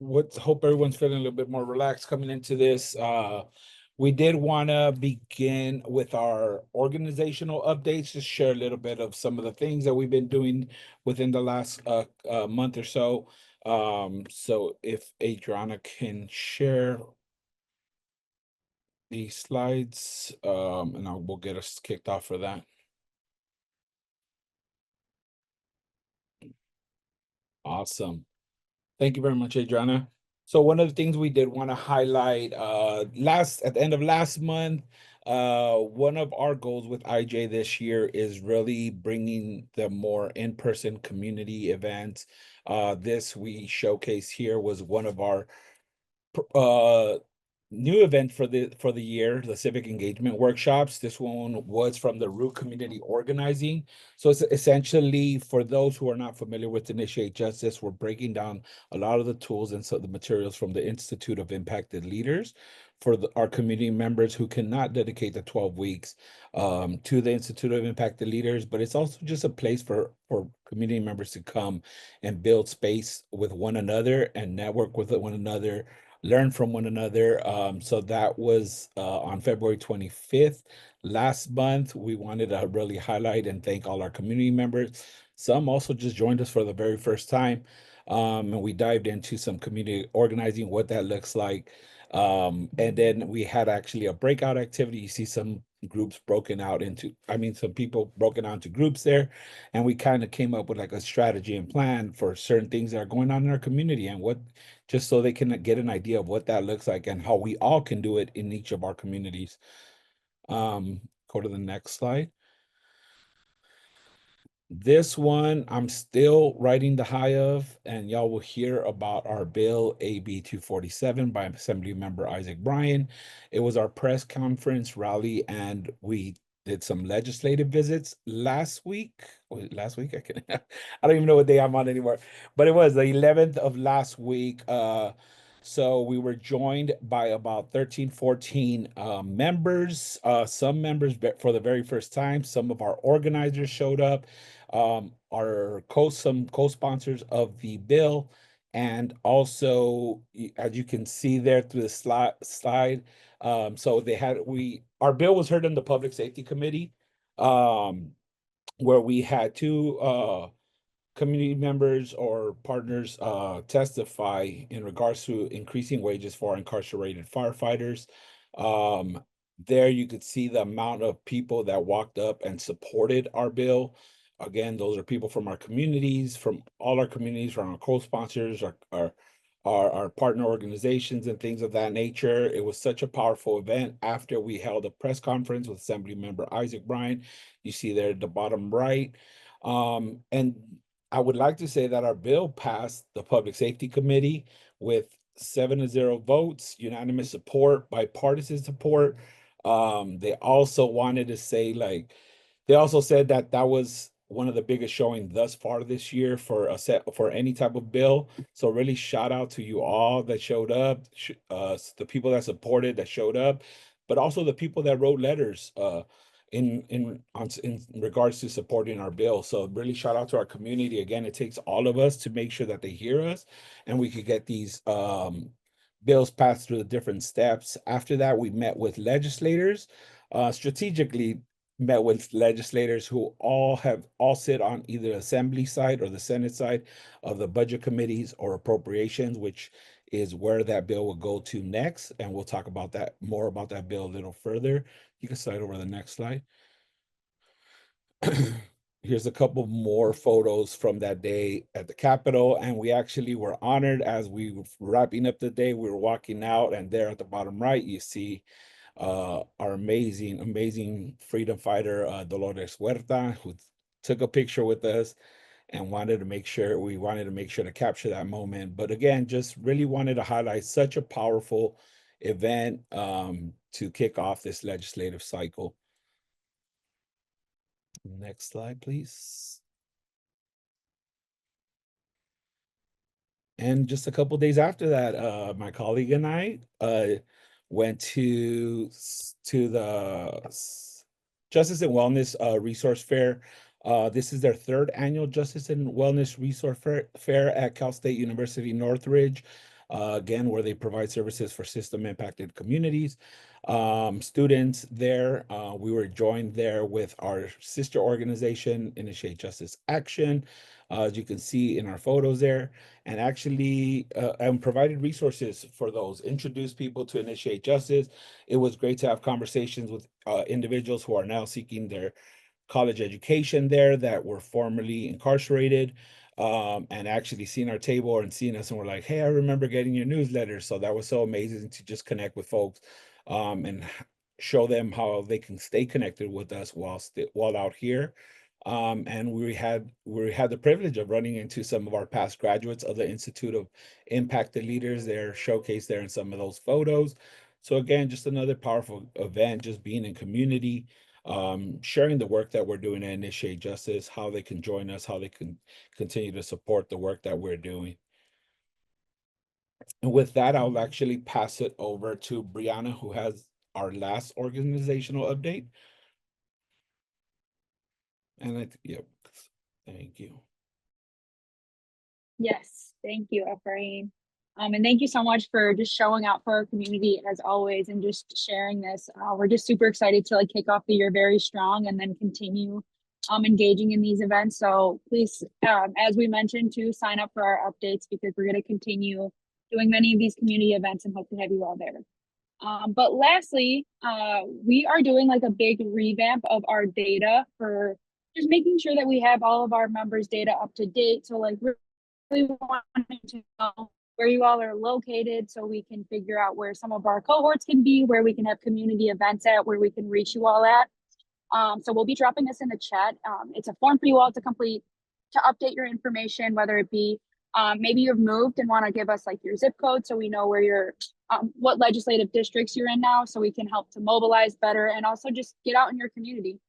hope everyone's feeling a little bit more relaxed coming into this. We did want to begin with our organizational updates, just share a little bit of some of the things that we've been doing within the last month or so. So if Adriana can share the slides, and we'll get us kicked off for that. Awesome. Thank you very much, Adriana. So one of the things we did want to highlight, at the end of last month, one of our goals with IJ this year is really bringing the more in-person community events. This we showcase here was one of our uh new event for the year, the civic engagement workshops. This one was from the Root Community Organizing. So it's essentially, for those who are not familiar with Initiate Justice, we're breaking down a lot of the tools and so the materials from the Institute of Impacted Leaders for our community members who cannot dedicate the 12 weeks to the Institute of Impacted Leaders. But it's also just a place for community members to come and build space with one another and network with one another, learn from one another. So that was on February 25th. Last month, we wanted to really highlight and thank all our community members. Some also just joined us for the very first time. And we dived into some community organizing, what that looks like. And then we had actually a breakout activity. You see some groups broken out into, some people broken out into groups there. And we kind of came up with like a strategy and plan for certain things that are going on in our community and what, just so they can get an idea of what that looks like and how we all can do it in each of our communities. Go to the next slide. This one I'm still riding the high of, and y'all will hear about our bill AB 247 by Assembly Member Isaac Bryan. It was our press conference rally, and we did some legislative visits last week. Was it last week? I don't even know what day I'm on anymore, but it was the 11th of last week. So we were joined by about 13, 14 members, some members for the very first time. Some of our organizers showed up, some co-sponsors of the bill, and also, as you can see there through the slide, so our bill was heard in the Public Safety Committee, um, where we had two community members or partners testify in regards to increasing wages for incarcerated firefighters. Um, there you could see the amount of people that walked up and supported our bill. Again, those are people from our communities, from all our communities, from our co-sponsors, our partner organizations and things of that nature. It was such a powerful event. After we held a press conference with Assembly Member Isaac Bryan, you see there at the bottom right. And I would like to say that our bill passed the Public Safety Committee with 7-0 votes, unanimous support, bipartisan support. They also wanted to say, like, they also said that that was one of the biggest showing thus far this year for for any type of bill. So really shout out to you all that showed up, the people that supported that showed up, but also the people that wrote letters in regards to supporting our bill. So really shout out to our community. Again, it takes all of us to make sure that they hear us and we could get these bills passed through the different steps. After that, we met with legislators, strategically met with legislators who all sit on either assembly side or the Senate side of the budget committees or appropriations, which is where that bill will go to next. And we'll talk about that more about that bill a little further. You can slide over to the next slide. Here's a couple more photos from that day at the Capitol, and we actually were honored as we were wrapping up the day. We were walking out, and there at the bottom right, you see our amazing freedom fighter, Dolores Huerta, who took a picture with us and wanted to make sure to capture that moment. But again, just really wanted to highlight such a powerful event to kick off this legislative cycle. Next slide, please. And just a couple days after that, my colleague and I went to the Justice and Wellness Resource Fair. This is their third annual Justice and Wellness Resource Fair at Cal State University Northridge. again, where they provide services for system impacted communities. Students there, we were joined there with our sister organization, Initiate Justice Action, as you can see in our photos there, and actually and provided resources for those, introduced people to Initiate Justice. It was great to have conversations with individuals who are now seeking their college education there that were formerly incarcerated, and actually seeing our table and seeing us and we're like, hey, I remember getting your newsletter. So that was so amazing to just connect with folks, and show them how they can stay connected with us while out here. And we had the privilege of running into some of our past graduates of the Institute of Impacted Leaders. They're showcased there in some of those photos. So again, just another powerful event, just being in community, sharing the work that we're doing to Initiate Justice, how they can join us, how they can continue to support the work that we're doing. And with that, I'll actually pass it over to Brianna, who has our last organizational update. And yep, thank you. Yes, thank you, Efrain. And thank you so much for just showing out for our community as always and just sharing this. We're just super excited to kick off the year very strong and then continue engaging in these events. So please, as we mentioned, to sign up for our updates because we're going to continue doing many of these community events and hope to have you all there. But lastly, we are doing a big revamp of our data for just making sure that we have all of our members' data up to date. So really wanting to know where you all are located so we can figure out where some of our cohorts can be, where we can have community events at, where we can reach you all at. So we'll be dropping this in the chat. It's a form for you all to complete to update your information, whether it be maybe you've moved and want to give us your zip code so we know where you're, what legislative districts you're in now so we can help to mobilize better and also just get out in your community.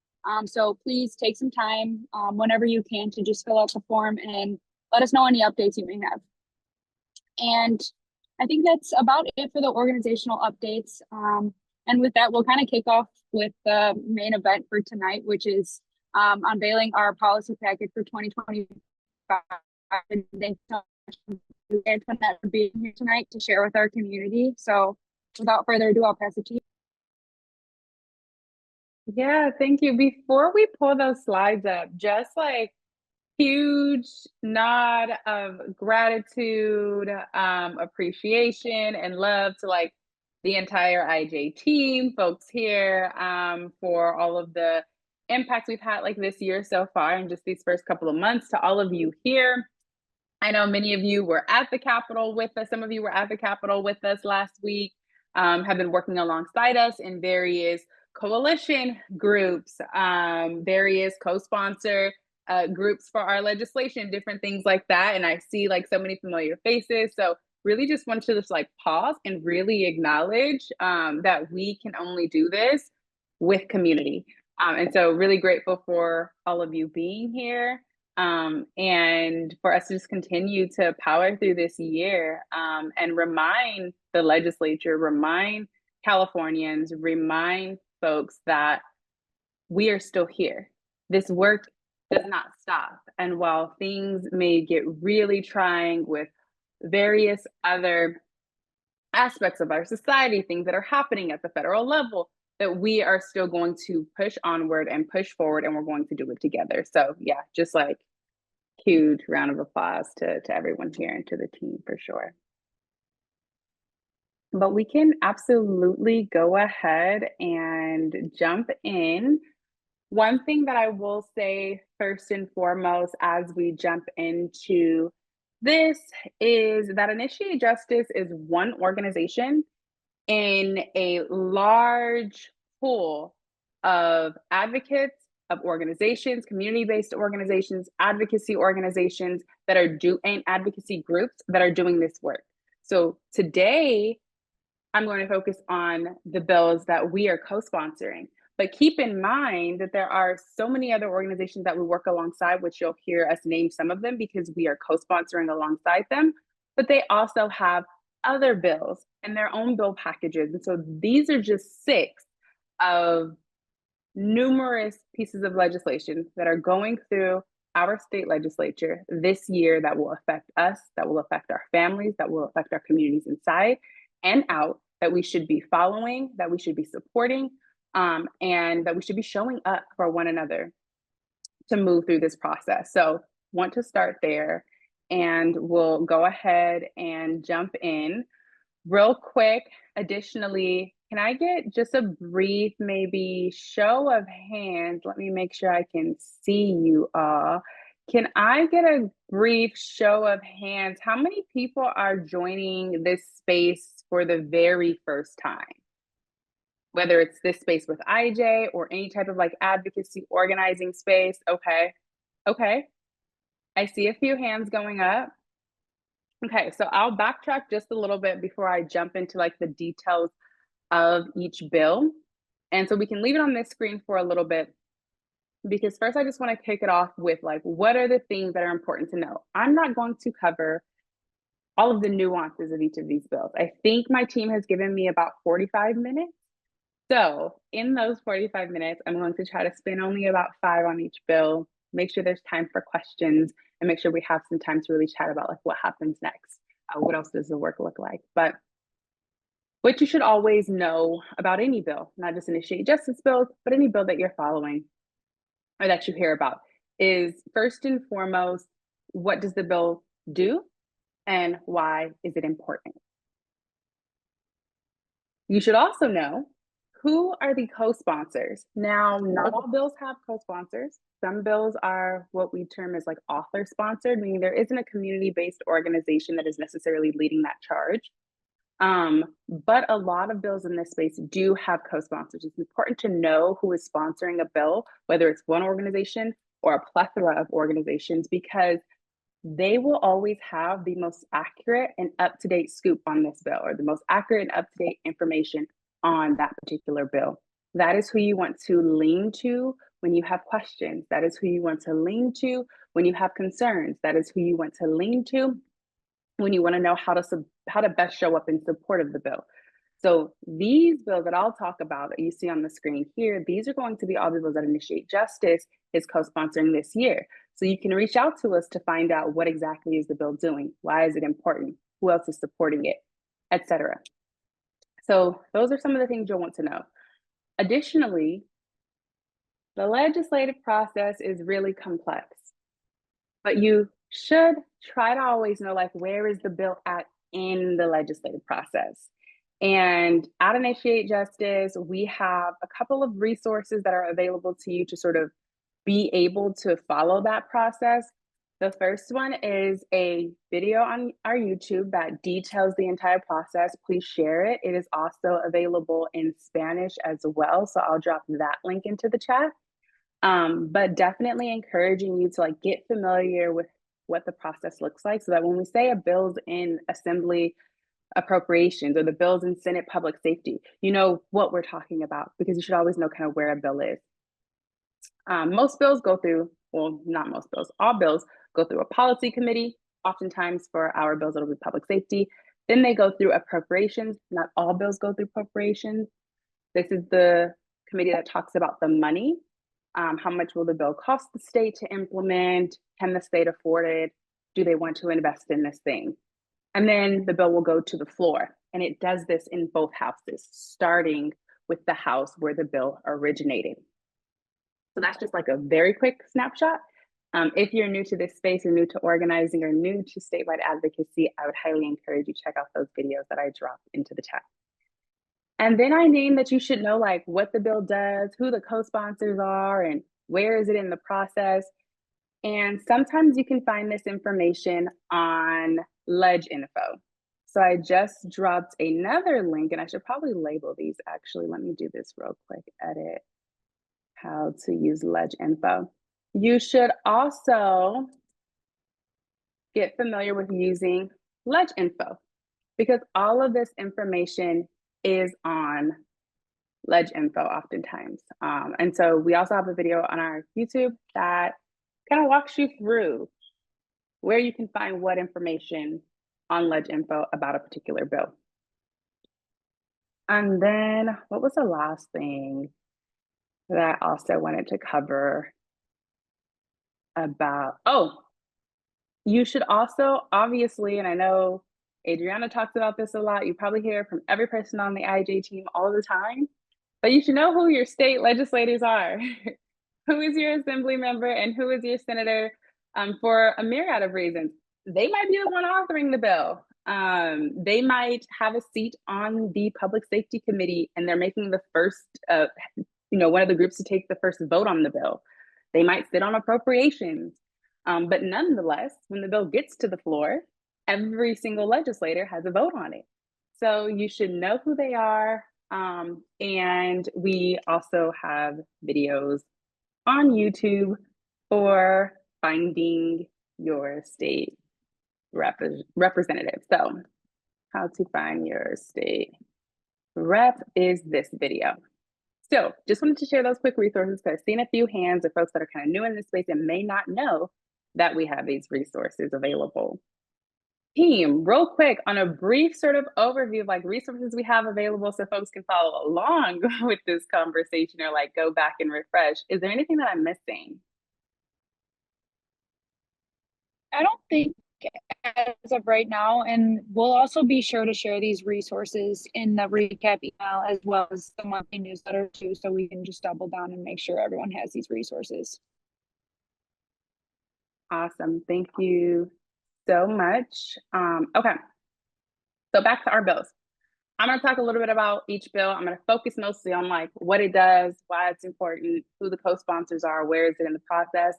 So please take some time whenever you can to just fill out the form and let us know any updates you may have. And I think that's about it for the organizational updates. And with that, we'll kind of kick off with the main event for tonight, which is unveiling our policy package for 2025. And thanks so much, Antoinette, for being here tonight to share with our community. So without further ado, I'll pass it to you. Yeah, thank you. Before we pull those slides up, just huge nod of gratitude, appreciation, and love to the entire IJ team, folks here, for all of the impacts we've had this year so far and just these first couple of months. To all of you here, I know many of you were at the Capitol with us. Some of you were at the Capitol with us last week, have been working alongside us in various coalition groups, various co-sponsor groups for our legislation, different things like that. And I see so many familiar faces. So really just want to just pause and really acknowledge that we can only do this with community. And so really grateful for all of you being here, and for us to just continue to power through this year, and remind the legislature, remind Californians, remind folks that we are still here. This work does not stop. And while things may get really trying with various other aspects of our society, things that are happening at the federal level, that we are still going to push onward and push forward, and we're going to do it together. So yeah, just huge round of applause to everyone here and to the team for sure. But we can absolutely go ahead and jump in. One thing that I will say first and foremost as we jump into this is that Initiate Justice is one organization in a large pool of advocates, of organizations, community-based organizations, advocacy organizations that are and advocacy groups that are doing this work. So today, I'm going to focus on the bills that we are co-sponsoring. But keep in mind that there are so many other organizations that we work alongside, which you'll hear us name some of them because we are co-sponsoring alongside them. But they also have other bills and their own bill packages. And so these are just 6 of numerous pieces of legislation that are going through our state legislature this year that will affect us, that will affect our families, that will affect our communities inside and out, that we should be following, that we should be supporting, and that we should be showing up for one another to move through this process. So want to start there, and we'll go ahead and jump in real quick. Additionally, can I get just a brief, maybe show of hands? Let me make sure I can see you all. Can I get a brief show of hands? How many people are joining this space for the very first time? Whether it's this space with IJ or any type of like advocacy organizing space. Okay. Okay. I see a few hands going up. Okay, so I'll backtrack just a little bit before I jump into like the details of each bill. And so we can leave it on this screen for a little bit, because first I just want to kick it off with like, what are the things that are important to know? I'm not going to cover all of the nuances of each of these bills. I think my team has given me about 45 minutes. So in those 45 minutes, I'm going to try to spend only about 5 on each bill, make sure there's time for questions, and make sure we have some time to really chat about like what happens next. What else does the work look like? But what you should always know about any bill, not just initiate justice bills, but any bill that you're following or that you hear about, is first and foremost, what does the bill do and why is it important? You should also know, who are the co-sponsors? Now, not all bills have co-sponsors. Some bills are what we term as like author-sponsored, meaning there isn't a community-based organization that is necessarily leading that charge. But a lot of bills in this space do have co-sponsors. It's important to know who is sponsoring a bill, whether it's one organization or a plethora of organizations, because they will always have the most accurate and up-to-date scoop on this bill, or the most accurate and up-to-date information on that particular bill. That is who you want to lean to when you have questions. That is who you want to lean to when you have concerns. That is who you want to lean to when you want to know how to best show up in support of the bill. So these bills that I'll talk about that you see on the screen here, these are going to be all the bills that Initiate Justice is co-sponsoring this year. So you can reach out to us to find out what exactly is the bill doing, why is it important, who else is supporting it, etc. So those are some of the things you'll want to know. Additionally, the legislative process is really complex, but you should try to always know, like, where is the bill at in the legislative process? And at Initiate Justice, we have a couple of resources that are available to you to sort of be able to follow that process. The first one is a video on our YouTube that details the entire process. Please share it. It is also available in Spanish as well, so I'll drop that link into the chat. But definitely encouraging you to like get familiar with what the process looks like, so that when we say a bill's in Assembly Appropriations or the bill's in Senate Public Safety, you know what we're talking about, because you should always know kind of where a bill is. Most bills go through, well, not most bills, all bills go through a policy committee. Oftentimes for our bills, it'll be public safety. Then they go through appropriations. Not all bills go through appropriations. This is the committee that talks about the money. How much will the bill cost the state to implement? Can the state afford it? Do they want to invest in this thing? And then the bill will go to the floor. And it does this in both houses, starting with the house where the bill originated. So that's just like a very quick snapshot. If you're new to this space or new to organizing or new to statewide advocacy, I would highly encourage you to check out those videos that I dropped into the chat. And then I named that you should know like what the bill does, who the co-sponsors are, and where is it in the process. And sometimes you can find this information on Ledge Info. So I just dropped another link, and I should probably label these actually. Let me do this real quick, edit how to use Ledge Info. You should also get familiar with using Ledge Info, because all of this information is on Ledge Info oftentimes. And so we also have a video on our YouTube that kind of walks you through where you can find what information on Ledge Info about a particular bill. And then what was the last thing that I also wanted to cover? about, oh, you should also, obviously, and I know Adriana talks about this a lot, you probably hear from every person on the IJ team all the time, but you should know who your state legislators are. Who is your assembly member and who is your senator, for a myriad of reasons. They might be the one authoring the bill. They might have a seat on the Public Safety Committee and they're making the first, one of the groups to take the first vote on the bill. They might sit on appropriations. But nonetheless, when the bill gets to the floor, every single legislator has a vote on it. So you should know who they are. And we also have videos on YouTube for finding your state representative. So how to find your state rep is this video. So just wanted to share those quick resources because I've seen a few hands of folks that are kind of new in this space and may not know that we have these resources available. Team, real quick on a brief sort of overview of like resources we have available so folks can follow along with this conversation or like go back and refresh. Is there anything that I'm missing? I don't think as of right now, and we'll also be sure to share these resources in the recap email as well as the monthly newsletter too, so we can just double down and make sure everyone has these resources. Awesome, thank you so much. Okay, so back to our bills. I'm going to talk a little bit about each bill. I'm going to focus mostly on like what it does, why it's important, who the co-sponsors are, where is it in the process.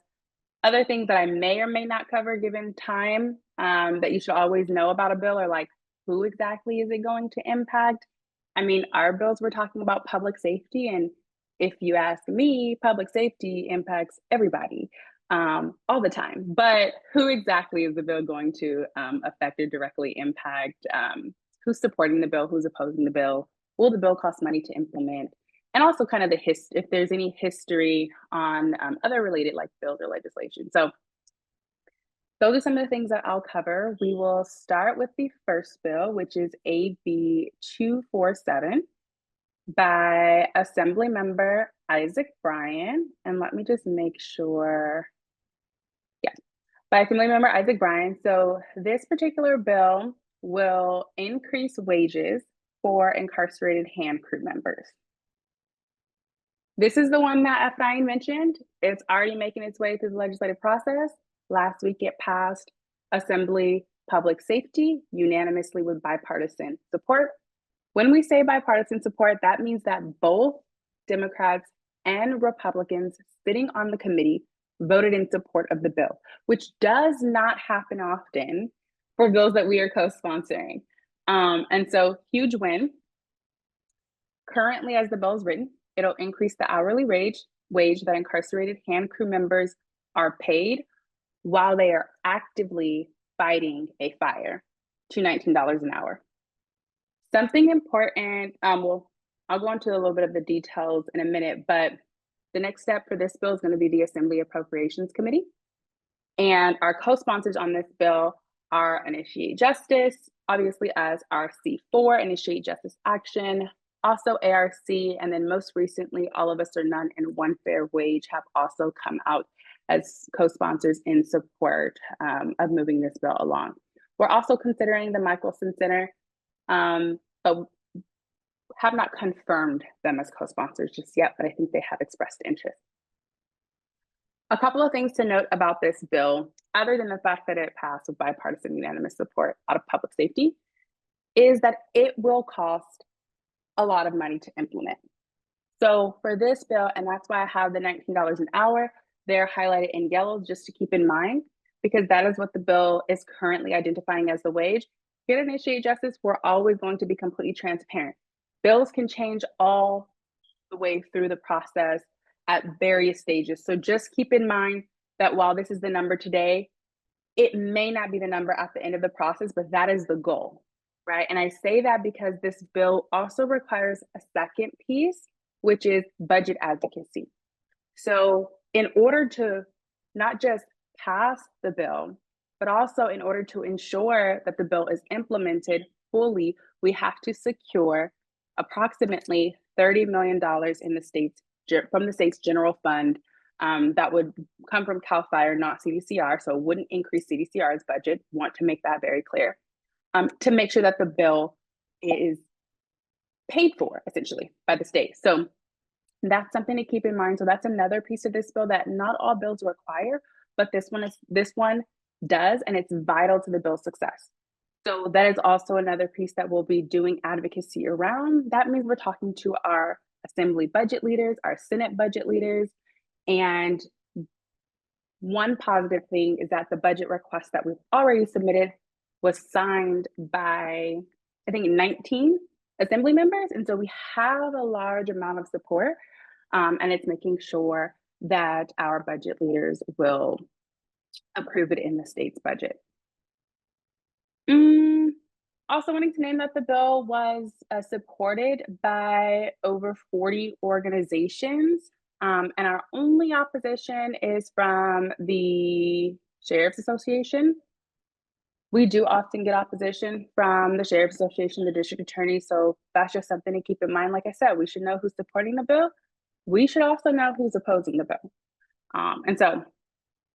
Other things that I may or may not cover given time that you should always know about a bill are like who exactly is it going to impact? I mean, our bills we're talking about public safety, and if you ask me, public safety impacts everybody all the time. But who exactly is the bill going to affect or directly impact? Who's supporting the bill? Who's opposing the bill? Will the bill cost money to implement? And also kind of if there's any history on other related like bills or legislation. So those are some of the things that I'll cover. We will start with the first bill, which is AB 247 by Assembly Member Isaac Bryan. And let me just make sure. Yeah, by Assembly Member Isaac Bryan. So this particular bill will increase wages for incarcerated hand crew members. This is the one that Efrain mentioned. It's already making its way through the legislative process. Last week, it passed Assembly Public Safety unanimously with bipartisan support. When we say bipartisan support, that means that both Democrats and Republicans sitting on the committee voted in support of the bill, which does not happen often for bills that we are co-sponsoring. And so, huge win. Currently, as the bill is written, it'll increase the hourly wage that incarcerated hand crew members are paid while they are actively fighting a fire to $19 an hour. Something important, I'll go into a little bit of the details in a minute, but the next step for this bill is going to be the Assembly Appropriations Committee. And our co-sponsors on this bill are Initiate Justice, obviously as RC4, Initiate Justice Action, also ARC, and then most recently, All of Us or None and One Fair Wage have also come out as co-sponsors in support of moving this bill along. We're also considering the Michelson Center, but have not confirmed them as co-sponsors just yet, but I think they have expressed interest. A couple of things to note about this bill, other than the fact that it passed with bipartisan unanimous support out of public safety, is that it will cost a lot of money to implement. So for this bill, and that's why I have the $19 an hour, they're highlighted in yellow just to keep in mind, because that is what the bill is currently identifying as the wage. Here at Initiate Justice, we're always going to be completely transparent. Bills can change all the way through the process at various stages. So just keep in mind that while this is the number today, it may not be the number at the end of the process, but that is the goal, right? And I say that because this bill also requires a second piece, which is budget advocacy. So in order to not just pass the bill, but also in order to ensure that the bill is implemented fully, we have to secure approximately $30 million in the state's from the state's general fund that would come from CAL FIRE, not CDCR, so it wouldn't increase CDCR's budget. Want to make that very clear. To make sure that the bill is paid for, essentially, by the state. So that's something to keep in mind. So that's another piece of this bill that not all bills require, but this one does, and it's vital to the bill's success. So that is also another piece that we'll be doing advocacy around. That means we're talking to our assembly budget leaders, our Senate budget leaders, and one positive thing is that the budget request that we've already submitted was signed by, I think, 19 assembly members. And so we have a large amount of support, and it's making sure that our budget leaders will approve it in the state's budget. Also wanting to name that the bill was supported by over 40 organizations, and our only opposition is from the Sheriff's Association. We do often get opposition from the Sheriff's Association, the district attorney, so that's just something to keep in mind. Like I said, we should know who's supporting the bill. We should also know who's opposing the bill. And so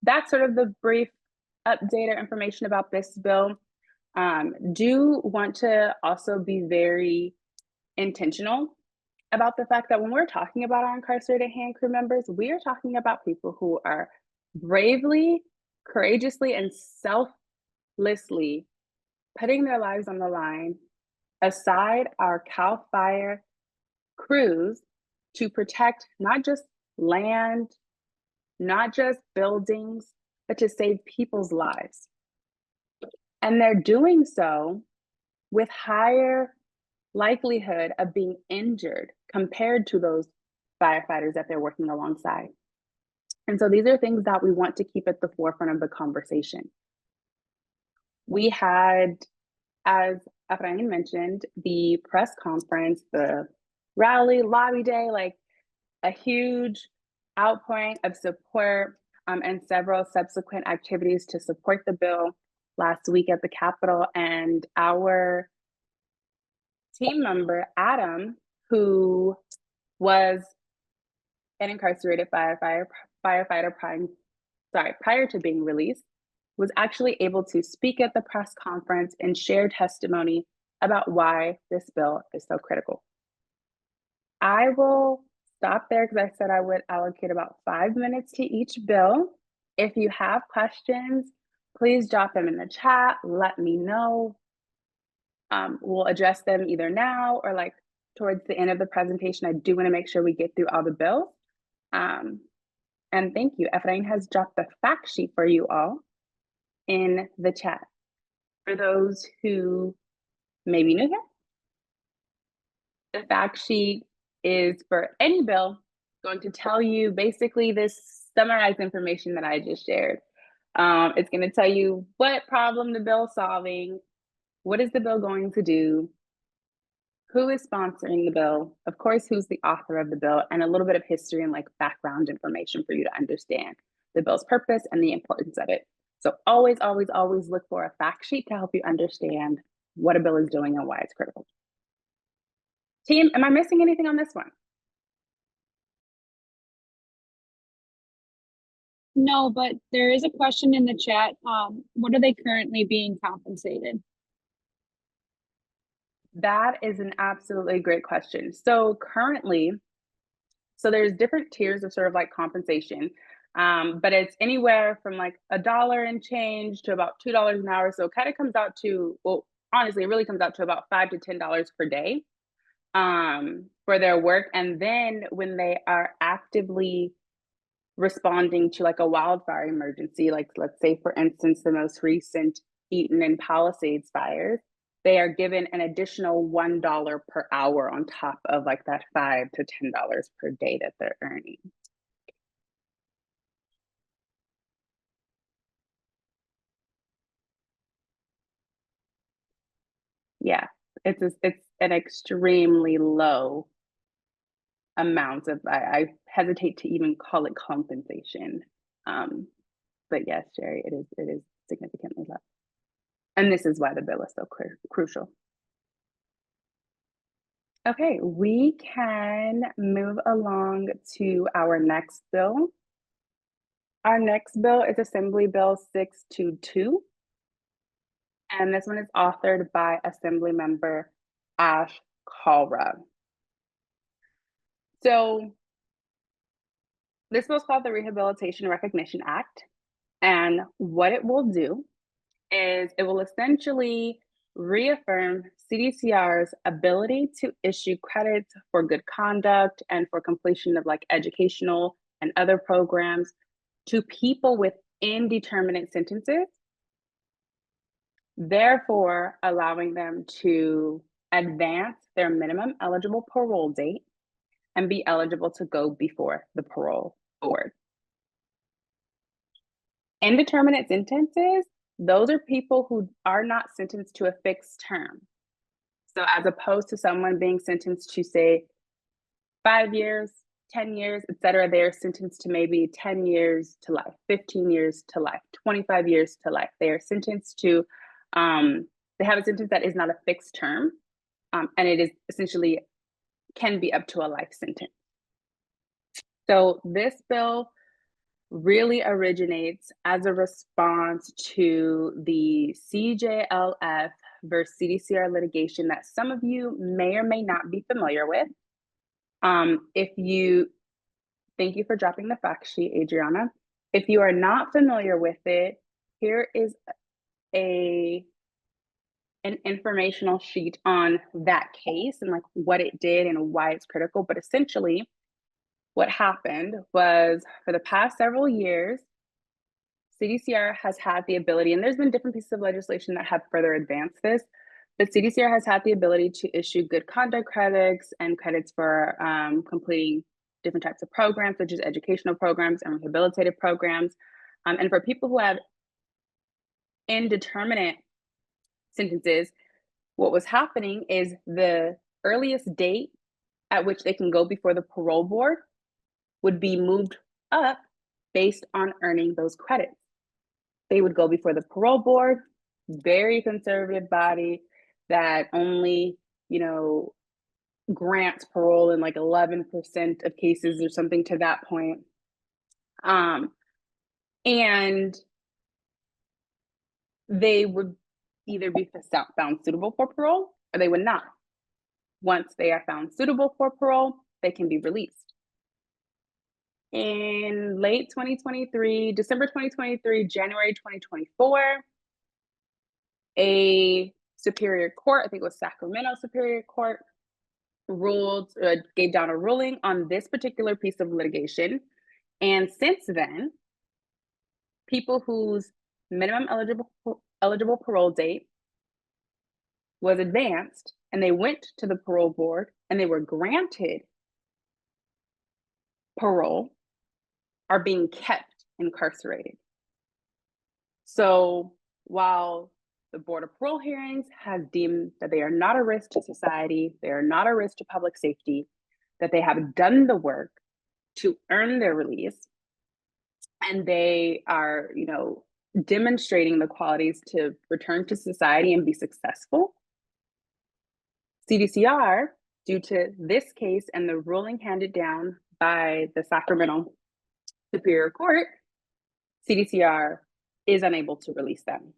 that's sort of the brief update or information about this bill. Do want to also be very intentional about the fact that when we're talking about our incarcerated hand crew members, we are talking about people who are bravely, courageously, and selflessly putting their lives on the line aside our CAL FIRE crews to protect not just land, not just buildings, but to save people's lives. And they're doing so with higher likelihood of being injured compared to those firefighters that they're working alongside. And so these are things that we want to keep at the forefront of the conversation. We had, as Efrain mentioned, the press conference, the rally, lobby day, like a huge outpouring of support, and several subsequent activities to support the bill last week at the Capitol. And our team member, Adam, who was an incarcerated firefighter prior to being released, was actually able to speak at the press conference and share testimony about why this bill is so critical. I will stop there because I said I would allocate about 5 minutes to each bill. If you have questions, please drop them in the chat. Let me know. We'll address them either now or like towards the end of the presentation. I do want to make sure we get through all the bills. And thank you. Efrain has dropped the fact sheet for you all in the chat. For those who may be new here, the fact sheet is for any bill going to tell you basically this summarized information that I just shared. It's going to tell you what problem the bill is solving, what is the bill going to do, who is sponsoring the bill, of course, who's the author of the bill, and a little bit of history and like background information for you to understand the bill's purpose and the importance of it. So always, always, always look for a fact sheet to help you understand what a bill is doing and why it's critical. Team, am I missing anything on this one? No, but there is a question in the chat. What are they currently being compensated? That is an absolutely great question. So currently, there's different tiers of sort of like compensation, but it's anywhere from like $1 and change to about $2 an hour. So it kind of comes out to, well, honestly, it really comes out to about $5 to $10 per day for their work. And then when they are actively responding to like a wildfire emergency, like let's say, for instance, the most recent Eaton and Palisades fires, they are given an additional $1 per hour on top of like that $5 to $10 per day that they're earning. Yeah, it's an extremely low amount of, I hesitate to even call it compensation. But yes, Jerry, it is significantly low. And this is why the bill is so crucial. Okay, we can move along to our next bill. Our next bill is Assembly Bill 622. And this one is authored by Assembly Member Ash Kalra. So this bill is called the Rehabilitation Recognition Act. And what it will do is it will essentially reaffirm CDCR's ability to issue credits for good conduct and for completion of like educational and other programs to people with indeterminate sentences, therefore allowing them to advance their minimum eligible parole date and be eligible to go before the parole board. Indeterminate sentences, those are people who are not sentenced to a fixed term. So as opposed to someone being sentenced to say 5 years, 10 years, etc., they're sentenced to maybe 10 years to life, 15 years to life, 25 years to life. They are sentenced to, they have a sentence that is not a fixed term, and it is essentially can be up to a life sentence. So this bill really originates as a response to the CJLF versus CDCR litigation that some of you may or may not be familiar with. Thank you for dropping the fact sheet, Adriana. If you are not familiar with it, here is an informational sheet on that case and like what it did and why it's critical. But essentially, what happened was for the past several years, CDCR has had the ability, and there's been different pieces of legislation that have further advanced this, but CDCR has had the ability to issue good conduct credits and credits for completing different types of programs, such as educational programs and rehabilitative programs. And for people who have indeterminate sentences, what was happening is the earliest date at which they can go before the parole board would be moved up based on earning those credits. They would go before the parole board, very conservative body that only, grants parole in like 11% of cases or something to that point. And they would either be found suitable for parole or they would not. Once they are found suitable for parole, they can be released. In late 2023, December 2023, January 2024, a superior court, I think it was Sacramento Superior Court, gave down a ruling on this particular piece of litigation. And since then, people whose minimum eligible parole date was advanced and they went to the parole board and they were granted parole are being kept incarcerated. So while the Board of Parole Hearings has deemed that they are not a risk to society, they are not a risk to public safety, that they have done the work to earn their release, and they are, demonstrating the qualities to return to society and be successful, CDCR, due to this case and the ruling handed down by the Sacramento Superior Court, CDCR is unable to release them.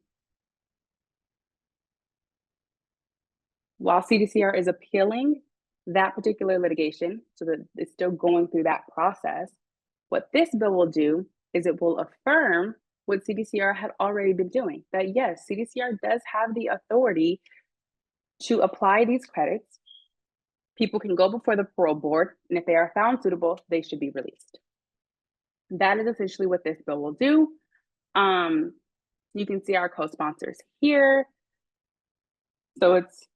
While CDCR is appealing that particular litigation, so that it's still going through that process, what this bill will do is it will affirm what CDCR had already been doing, that yes, CDCR does have the authority to apply these credits. People can go before the parole board, and if they are found suitable, they should be released. That is essentially what this bill will do. You can see our co-sponsors here. So it's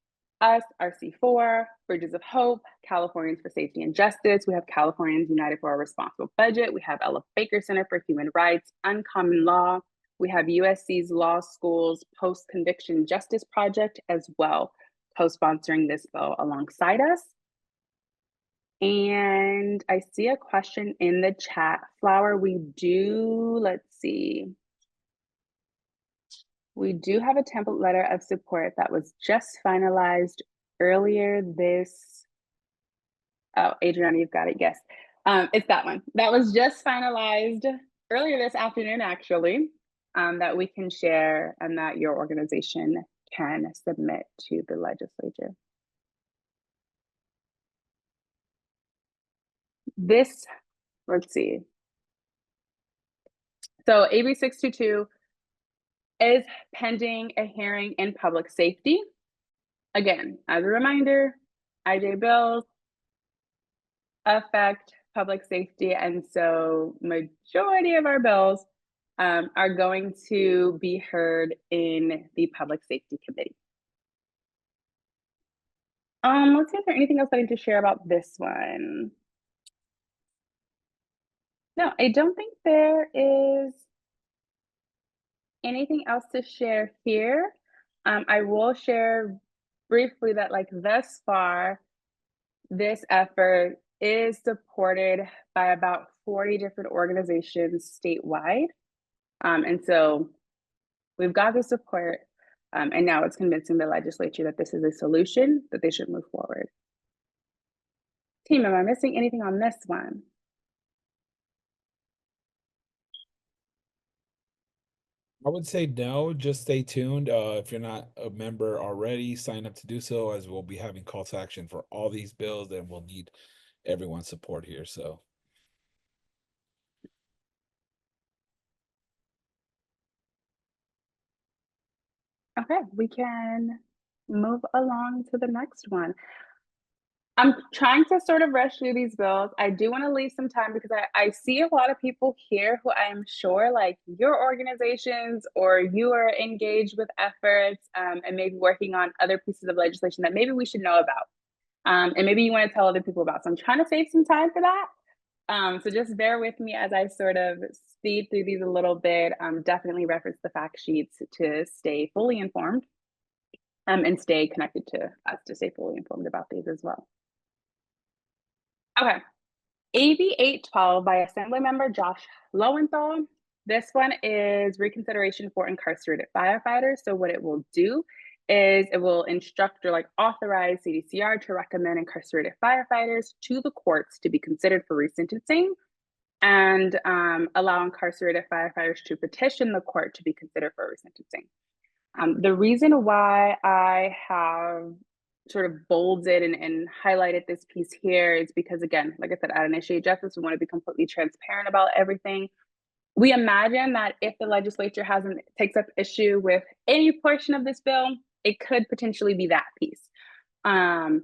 us, RC4, Bridges of Hope, Californians for Safety and Justice. We have Californians United for a Responsible Budget. We have Ella Baker Center for Human Rights, Uncommon Law. We have USC's Law School's Post-Conviction Justice Project as well, co-sponsoring this bill alongside us. And I see a question in the chat. Flower, we do have a template letter of support that was just finalized earlier this. Oh, Adriana, you've got it. Yes, it's that one. That was just finalized earlier this afternoon, actually, that we can share and that your organization can submit to the legislature. This, let's see. So AB 622 is pending a hearing in public safety. Again, as a reminder, IJ bills affect public safety, and so majority of our bills are going to be heard in the Public Safety Committee. Let's see if there's anything else I need to share about this one. No, I don't think there is anything else to share here. I will share briefly that like thus far, this effort is supported by about 40 different organizations statewide. And so we've got the support, and now it's convincing the legislature that this is a solution, that they should move forward. Team, am I missing anything on this one? I would say no, just stay tuned. If you're not a member already, sign up to do so, as we'll be having call to action for all these bills, and we'll need everyone's support here. So Okay, we can move along to the next one. I'm trying to sort of rush through these bills. I do want to leave some time because I see a lot of people here who I'm sure like your organizations or you are engaged with efforts and maybe working on other pieces of legislation that maybe we should know about. And maybe you want to tell other people about. So I'm trying to save some time for that. So just bear with me as I sort of speed through these a little bit. Definitely reference the fact sheets to stay fully informed and stay connected to us to stay fully informed about these as well. Okay. AB 812 by Assemblymember Josh Lowenthal. This one is reconsideration for incarcerated firefighters. So what it will do is it will instruct or like authorize CDCR to recommend incarcerated firefighters to the courts to be considered for resentencing and allow incarcerated firefighters to petition the court to be considered for resentencing. The reason why I have sort of bolded and highlighted this piece here is because, again, like I said, at Initiate Justice, we want to be completely transparent about everything. We imagine that if the legislature takes up issue with any portion of this bill, it could potentially be that piece. And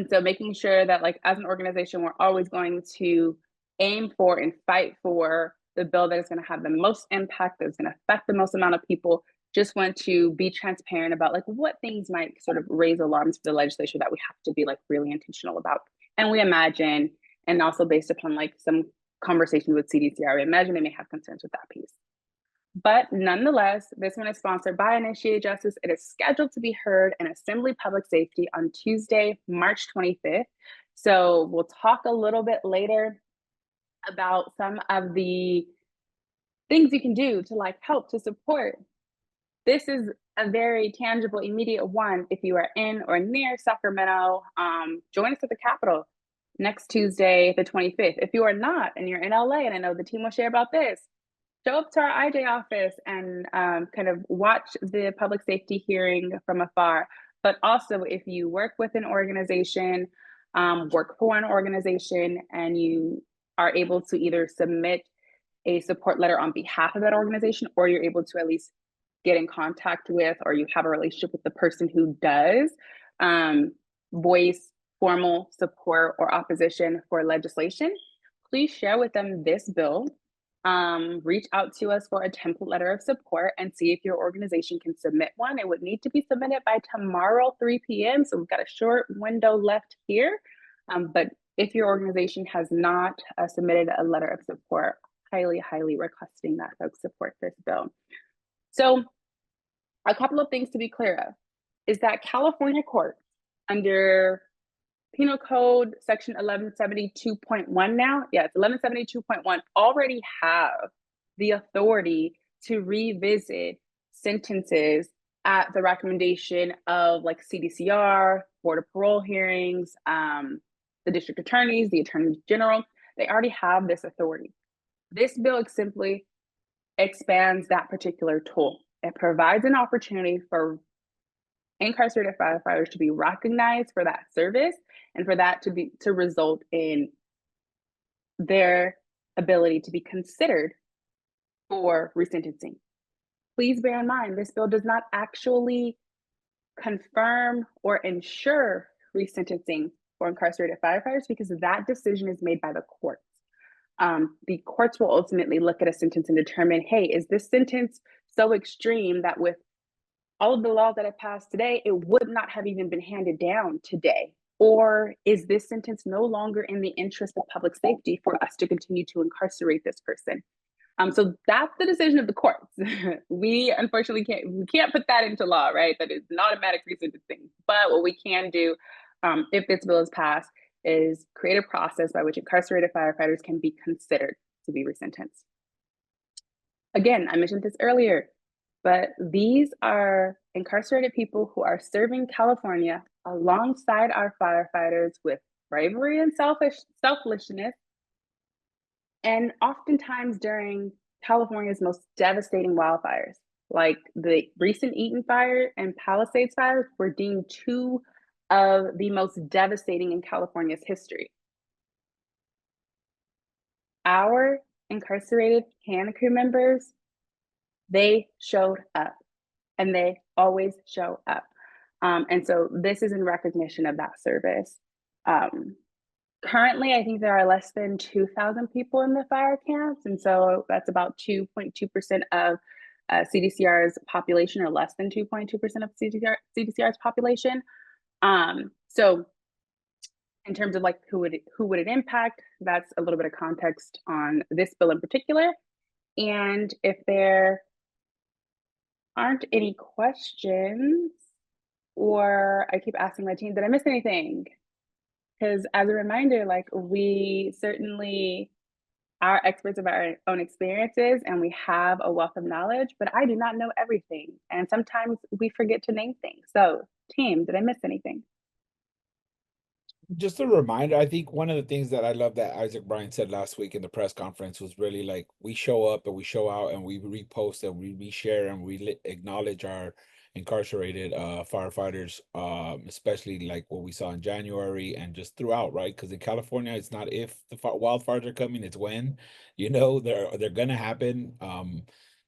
so making sure that like as an organization, we're always going to aim for and fight for the bill that is going to have the most impact, that's going to affect the most amount of people. Just want to be transparent about like what things might sort of raise alarms for the legislature that we have to be like really intentional about. And we imagine, and also based upon like some conversations with CDCR, we imagine they may have concerns with that piece. But nonetheless, this one is sponsored by Initiate Justice. It is scheduled to be heard in Assembly Public Safety on Tuesday, March 25th. So we'll talk a little bit later about some of the things you can do to like help to support. This is a very tangible, immediate one. If you are in or near Sacramento, join us at the Capitol next Tuesday, the 25th. If you are not and you're in LA, and I know the team will share about this, show up to our IJ office and kind of watch the public safety hearing from afar. But also, if you work with an organization, work for an organization, and you are able to either submit a support letter on behalf of that organization, or you're able to at least get in contact with, or you have a relationship with the person who does voice formal support or opposition for legislation, please share with them this bill. Reach out to us for a template letter of support and see if your organization can submit one. It would need to be submitted by tomorrow, 3 p.m. So we've got a short window left here. But if your organization has not submitted a letter of support, highly, highly requesting that folks support this bill. So a couple of things to be clear of is that California courts under Penal Code section 1172.1 now, it's 1172.1, already have the authority to revisit sentences at the recommendation of like CDCR, Board of Parole hearings, the district attorneys, the attorney general. They already have this authority. This bill simply expands that particular tool. It provides an opportunity for incarcerated firefighters to be recognized for that service and for that to result in their ability to be considered for resentencing. Please bear in mind, this bill does not actually confirm or ensure resentencing for incarcerated firefighters because that decision is made by the courts. The courts will ultimately look at a sentence and determine, hey, is this sentence so extreme that with all of the laws that have passed today, it would not have even been handed down today? Or is this sentence no longer in the interest of public safety for us to continue to incarcerate this person? So that's the decision of the courts. We unfortunately can't put that into law, right? That is an automatic resentencing. But what we can do, if this bill is passed, is create a process by which incarcerated firefighters can be considered to be resentenced. Again, I mentioned this earlier, but these are incarcerated people who are serving California alongside our firefighters with bravery and selflessness, and oftentimes during California's most devastating wildfires, like the recent Eaton fire and Palisades fires, were deemed two of the most devastating in California's history. Our incarcerated CAN crew members, they showed up, and they always show up. And so this is in recognition of that service. Currently, I think there are less than 2,000 people in the fire camps, and so that's about 2.2% of CDCR's population, or less than 2.2% of CDCR's population. So in terms of like who would it impact, that's a little bit of context on this bill in particular. And if there aren't any questions, or I keep asking my team, did I miss anything? Because as a reminder, like, we certainly are experts of our own experiences and we have a wealth of knowledge, but I do not know everything. And sometimes we forget to name things. So team, did I miss anything? Just a reminder, I think one of the things that I love that Isaac Bryan said last week in the press conference was really like, we show up and we show out and we repost and we reshare and we acknowledge our incarcerated firefighters, especially like what we saw in January and just throughout, right? Because in California, it's not if the wildfires are coming, it's when, they're gonna happen.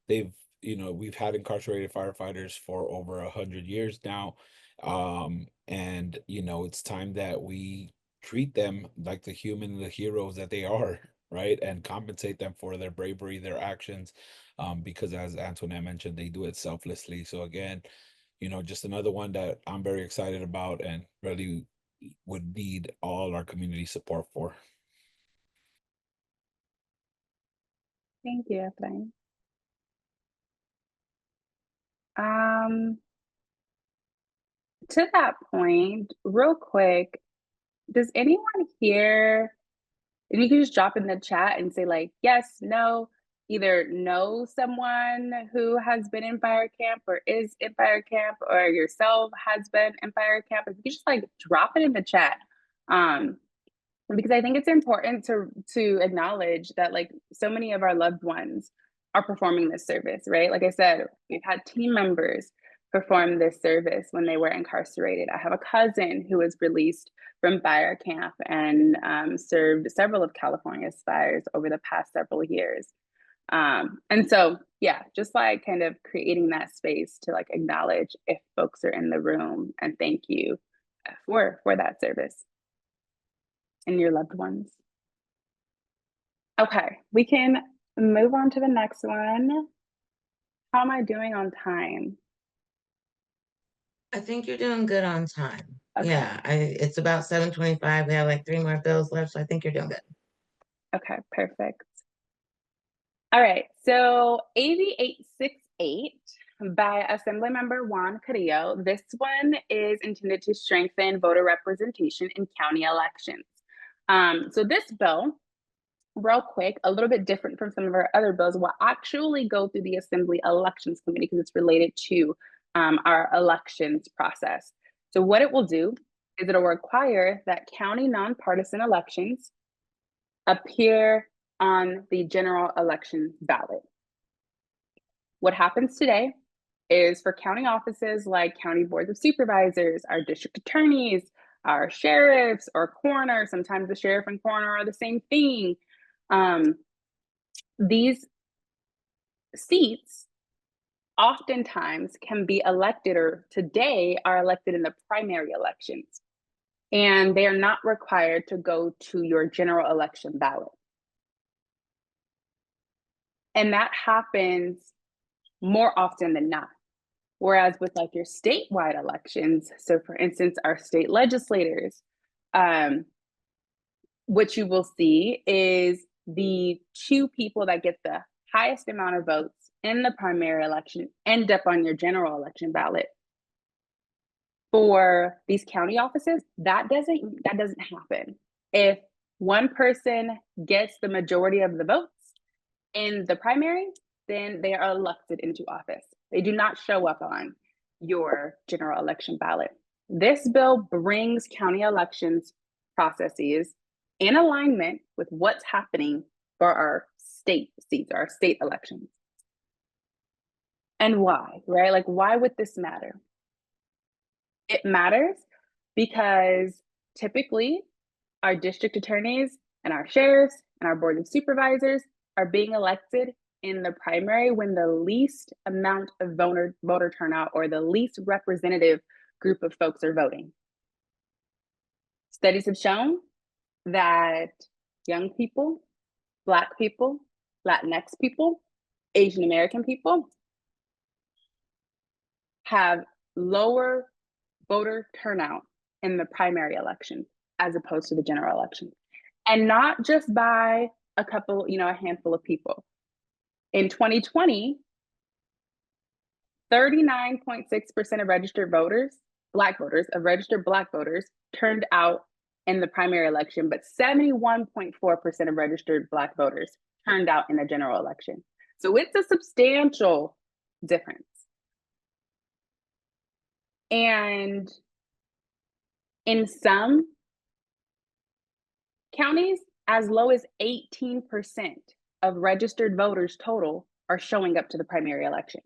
They've, we've had incarcerated firefighters for over 100 years now. And it's time that we treat them like the human, the heroes that they are, right? And compensate them for their bravery, their actions, because as Antoinette mentioned, they do it selflessly. So again, just another one that I'm very excited about and really would need all our community support for. Thank you, Efrain. To that point, real quick, does anyone here, and you can just drop in the chat and say like, yes, no, either know someone who has been in fire camp or is in fire camp, or yourself has been in fire camp. If you can just like drop it in the chat. Because I think it's important to acknowledge that like so many of our loved ones are performing this service, right? Like I said, we've had team members perform this service when they were incarcerated. I have a cousin who was released from fire camp and served several of California's fires over the past several years. And so, yeah, just like kind of creating that space to like acknowledge if folks are in the room, and thank you for that service and your loved ones. Okay, we can move on to the next one. How am I doing on time? I think you're doing good on time. Okay. Yeah, it's about 7:25. We have like 3 more bills left, so I think you're doing good. Okay, perfect. All right, so AB 868 by Assemblymember Juan Carrillo. This one is intended to strengthen voter representation in county elections. So this bill, real quick, a little bit different from some of our other bills, will actually go through the Assembly Elections Committee because it's related to our elections process. So what it will do is it'll require that county nonpartisan elections appear on the general election ballot. What happens today is for county offices like county boards of supervisors, our district attorneys, our sheriffs or coroner, sometimes the sheriff and coroner are the same thing. These seats oftentimes can be elected, or today are elected in the primary elections, and they are not required to go to your general election ballot. And that happens more often than not. Whereas with like your statewide elections, so for instance, our state legislators, what you will see is the two people that get the highest amount of votes in the primary election end up on your general election ballot. For these county offices, that doesn't happen. If one person gets the majority of the votes in the primary, then they are elected into office. They do not show up on your general election ballot. This bill brings county elections processes in alignment with what's happening for our state seats, our state elections. And why, right? Like, why would this matter? It matters because typically our district attorneys and our sheriffs and our board of supervisors are being elected in the primary when the least amount of voter turnout or the least representative group of folks are voting. Studies have shown that young people, Black people, Latinx people, Asian American people have lower voter turnout in the primary election as opposed to the general election. And not just by a couple, a handful of people. In 2020, 39.6% of registered voters, Black voters, of registered Black voters turned out in the primary election, but 71.4% of registered Black voters turned out in the general election. So it's a substantial difference. And in some counties, as low as 18% of registered voters total are showing up to the primary election.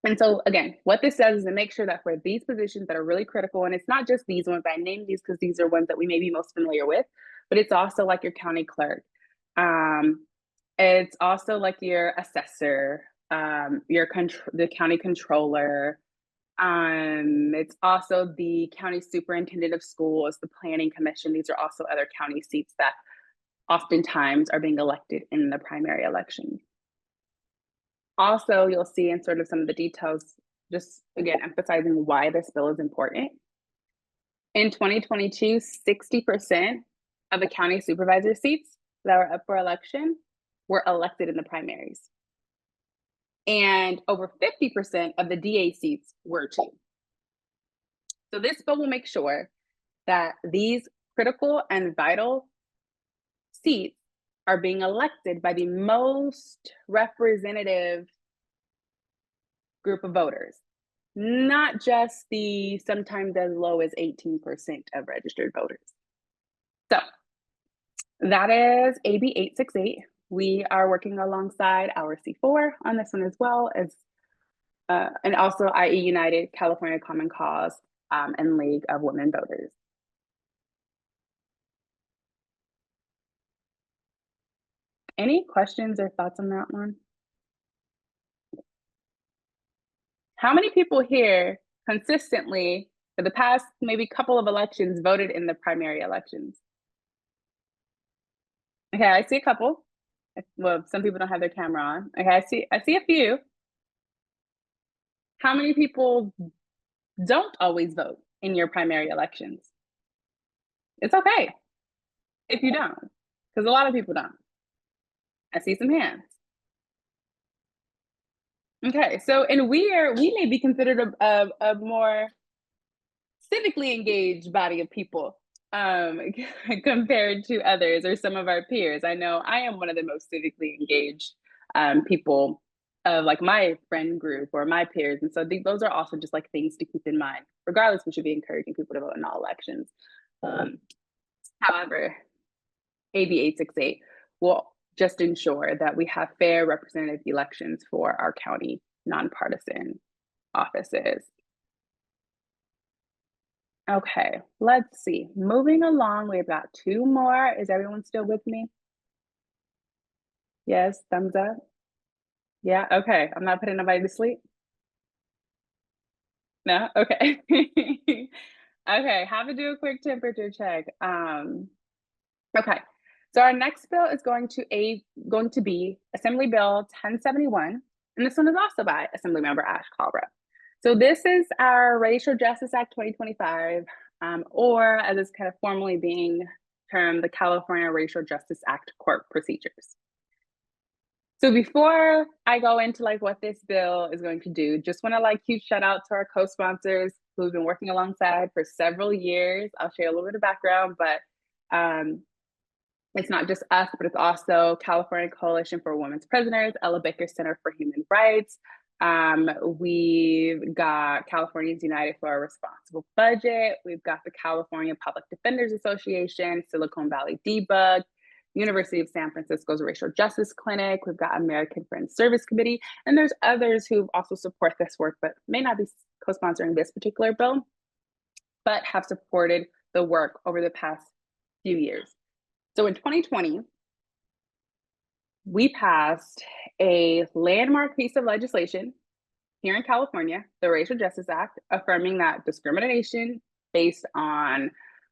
And so again, what this does is to make sure that for these positions that are really critical, and it's not just these ones, I named these because these are ones that we may be most familiar with, but it's also like your county clerk. It's also like your assessor, the county controller. It's also the county superintendent of schools, the planning commission. These are also other county seats that oftentimes are being elected in the primary election. Also, you'll see in sort of some of the details, just again, emphasizing why this bill is important. In 2022, 60% of the county supervisor seats that were up for election were elected in the primaries. And over 50% of the DA seats were too. So this bill will make sure that these critical and vital seats are being elected by the most representative group of voters, not just the sometimes as low as 18% of registered voters. So that is AB 868. We are working alongside our C4 on this one as well as, and also IE United, California Common Cause, and League of Women Voters. Any questions or thoughts on that one? How many people here consistently for the past maybe couple of elections voted in the primary elections? Okay, I see a couple. Well, some people don't have their camera on. Okay, I see a few. How many people don't always vote in your primary elections? It's okay if you don't, because a lot of people don't. I see some hands. Okay, so and we may be considered a more civically engaged body of people compared to others or some of our peers. I know I am one of the most civically engaged people of like my friend group or my peers. And so those are also just like things to keep in mind. Regardless, we should be encouraging people to vote in all elections. However, AB 868 will just ensure that we have fair representative elections for our county nonpartisan offices. Okay, let's see. Moving along, we've got 2 more. Is everyone still with me? Yes, thumbs up. Yeah, okay. I'm not putting nobody to sleep. No? Okay. Okay, have to do a quick temperature check. Okay, so our next bill is going to be Assembly Bill 1071, and this one is also by Assemblymember Ash Calbra. So this is our Racial Justice Act 2025, or as it's kind of formally being termed, the California Racial Justice Act Court Procedures. So before I go into like what this bill is going to do, just want to like huge shout out to our co-sponsors who've been working alongside for several years. I'll share a little bit of background, but it's not just us, but it's also California Coalition for Women's Prisoners, Ella Baker Center for Human Rights. We've got Californians United for a Responsible Budget. We've got the California Public Defenders Association, Silicon Valley Debug, University of San Francisco's Racial Justice Clinic. We've got American Friends Service Committee, and there's others who also support this work, but may not be co-sponsoring this particular bill, but have supported the work over the past few years. So in 2020, we passed a landmark piece of legislation here in California, the Racial Justice Act, affirming that discrimination based on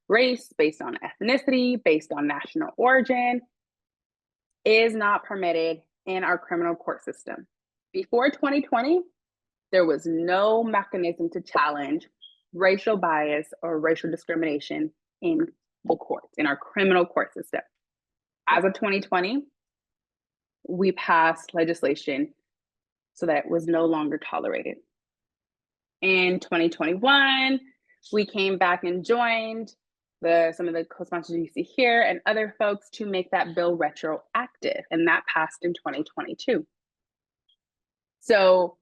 race, based on ethnicity, based on national origin is not permitted in our criminal court system. Before 2020, there was no mechanism to challenge racial bias or racial discrimination in the courts, in our criminal court system. As of 2020, we passed legislation so that it was no longer tolerated. In 2021, we came back and joined some of the co-sponsors you see here and other folks to make that bill retroactive, and that passed in 2022. So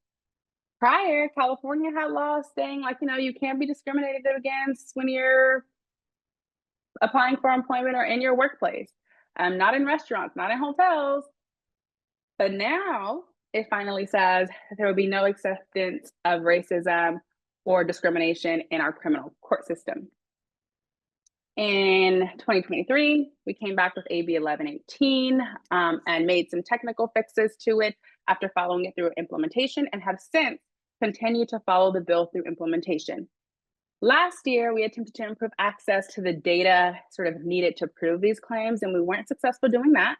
prior, California had laws saying like, you can't be discriminated against when you're applying for employment or in your workplace, not in restaurants, not in hotels. But now it finally says that there will be no acceptance of racism or discrimination in our criminal court system. In 2023, we came back with AB 1118 and made some technical fixes to it after following it through implementation, and have since continued to follow the bill through implementation. Last year, we attempted to improve access to the data sort of needed to prove these claims, and we weren't successful doing that.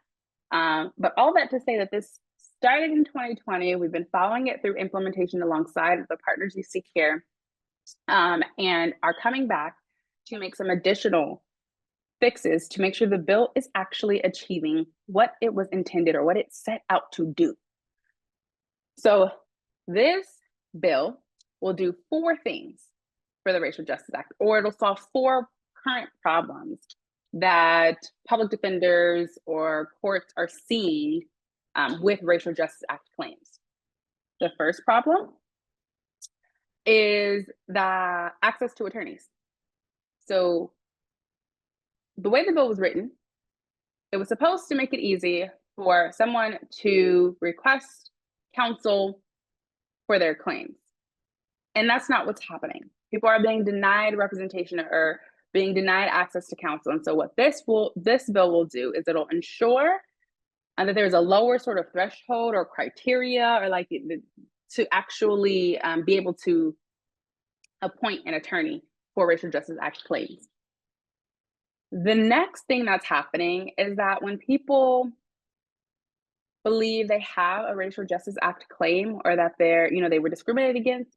But all that to say that this started in 2020, we've been following it through implementation alongside the partners you see here, and are coming back to make some additional fixes to make sure the bill is actually achieving what it was intended or what it set out to do. So this bill will do 4 things for the Racial Justice Act, or it'll solve 4 current problems that public defenders or courts are seeing with Racial Justice Act claims. The first problem is the access to attorneys. So the way the bill was written, it was supposed to make it easy for someone to request counsel for their claims. And that's not what's happening. People are being denied representation or being denied access to counsel. And so what this bill will do is it'll ensure that there's a lower sort of threshold or criteria or like to actually be able to appoint an attorney for Racial Justice Act claims. The next thing that's happening is that when people believe they have a Racial Justice Act claim or that they were discriminated against,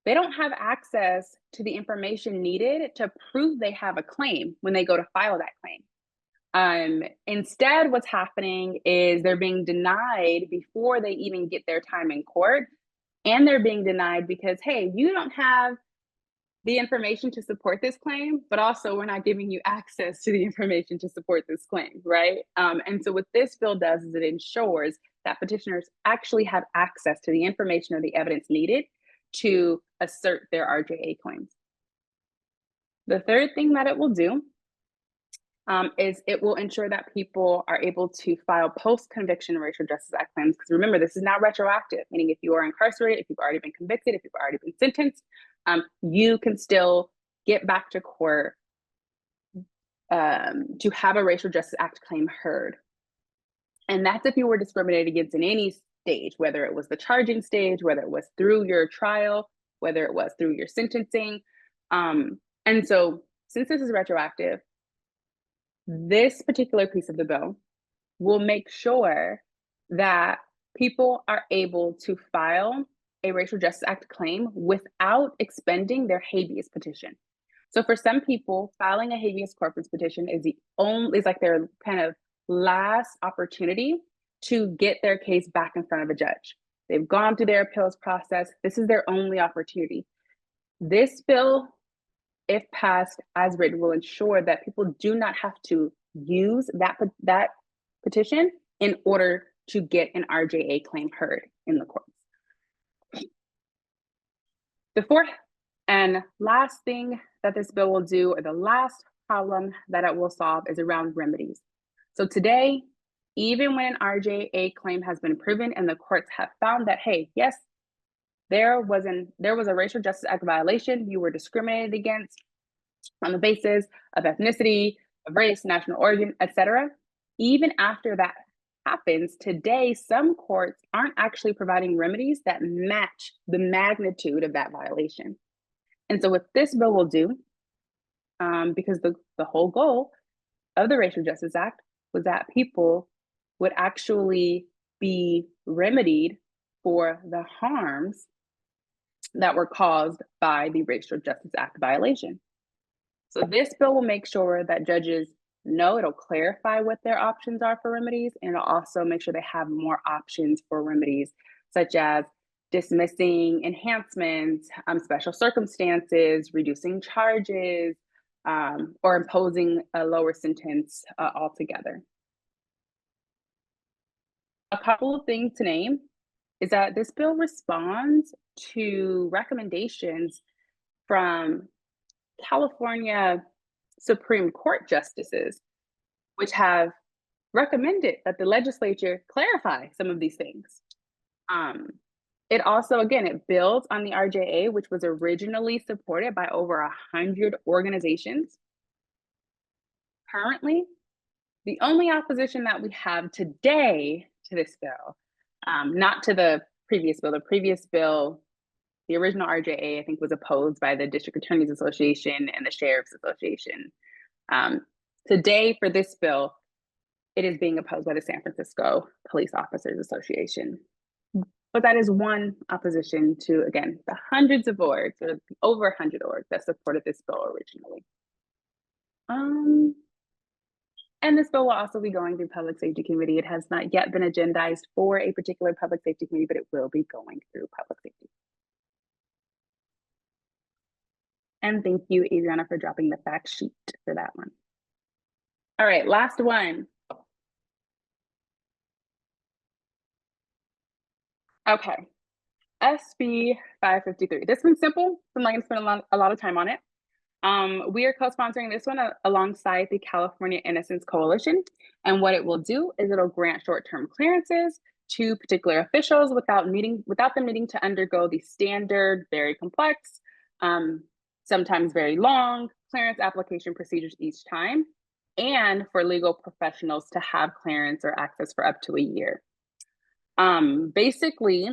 they don't have access to the information needed to prove they have a claim when they go to file that claim. Instead, what's happening is they're being denied before they even get their time in court, and they're being denied because, hey, you don't have the information to support this claim, but also we're not giving you access to the information to support this claim, right? And so what this bill does is it ensures that petitioners actually have access to the information or the evidence needed to assert their RJA claims. The third thing that it will do is it will ensure that people are able to file post-conviction Racial Justice Act claims. Because remember, this is not retroactive, meaning if you are incarcerated, if you've already been convicted, if you've already been sentenced, you can still get back to court to have a Racial Justice Act claim heard. And that's if you were discriminated against in any stage, whether it was the charging stage, whether it was through your trial, whether it was through your sentencing. And so since this is retroactive, this particular piece of the bill will make sure that people are able to file a Racial Justice Act claim without expending their habeas petition. So for some people, filing a habeas corpus petition is like their kind of last opportunity to get their case back in front of a judge. They've gone through their appeals process. This is their only opportunity. This bill, if passed as written, will ensure that people do not have to use that petition in order to get an RJA claim heard in the courts. The fourth and last thing that this bill will do, or the last problem that it will solve, is around remedies. So today, even when an RJA claim has been proven and the courts have found that, hey, yes, there was a Racial Justice Act violation, you were discriminated against on the basis of ethnicity, of race, national origin, etc. Even after that happens, today, some courts aren't actually providing remedies that match the magnitude of that violation. And so what this bill will do, because the whole goal of the Racial Justice Act was that people would actually be remedied for the harms that were caused by the Racial Justice Act violation. So this bill will make sure that judges know, it'll clarify what their options are for remedies, and it'll also make sure they have more options for remedies, such as dismissing enhancements, special circumstances, reducing charges, or imposing a lower sentence altogether. A couple of things to name is that this bill responds to recommendations from California Supreme Court justices, which have recommended that the legislature clarify some of these things. It also, again, it builds on the RJA, which was originally supported by over 100 organizations. Currently, the only opposition that we have today to this bill, not to the previous bill, the original RJA, I think, was opposed by the District Attorneys Association and the Sheriff's Association. Today, for this bill, it is being opposed by the San Francisco Police Officers Association. But that is one opposition to, again, the hundreds of orgs, or over 100 orgs that supported this bill originally. And this bill will also be going through Public Safety Committee. It has not yet been agendized for a particular Public Safety Committee, but it will be going through Public Safety. And thank you, Adriana, for dropping the fact sheet for that one. All right, last one. Okay, SB 553. This one's simple, so I'm not gonna spend a lot of time on it. We are co-sponsoring this one alongside the California Innocence Coalition. And what it will do is it'll grant short-term clearances to particular officials without them needing to undergo the standard, very complex, sometimes very long clearance application procedures each time, and for legal professionals to have clearance or access for up to a year. Basically,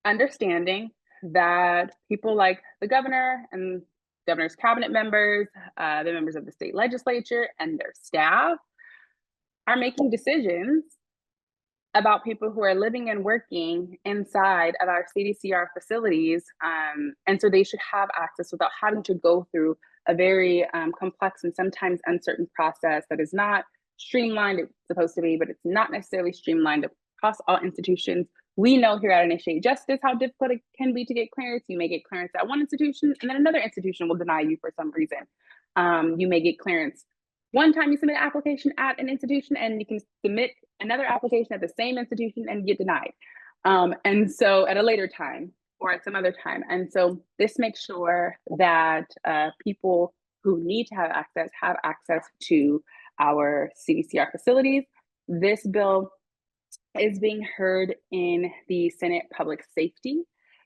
understanding that people like the governor and governor's cabinet members, the members of the state legislature, and their staff are making decisions about people who are living and working inside of our CDCR facilities. And so they should have access without having to go through a very complex and sometimes uncertain process that is not streamlined. It's supposed to be, but it's not necessarily streamlined across all institutions. We know here at Initiate Justice how difficult it can be to get clearance. You may get clearance at one institution, and then another institution will deny you for some reason. You may get clearance one time you submit an application at an institution, and you can submit another application at the same institution and get denied. And so at a later time or at some other time. And so this makes sure that people who need to have access to our CDCR facilities. This bill is being heard in the Senate Public Safety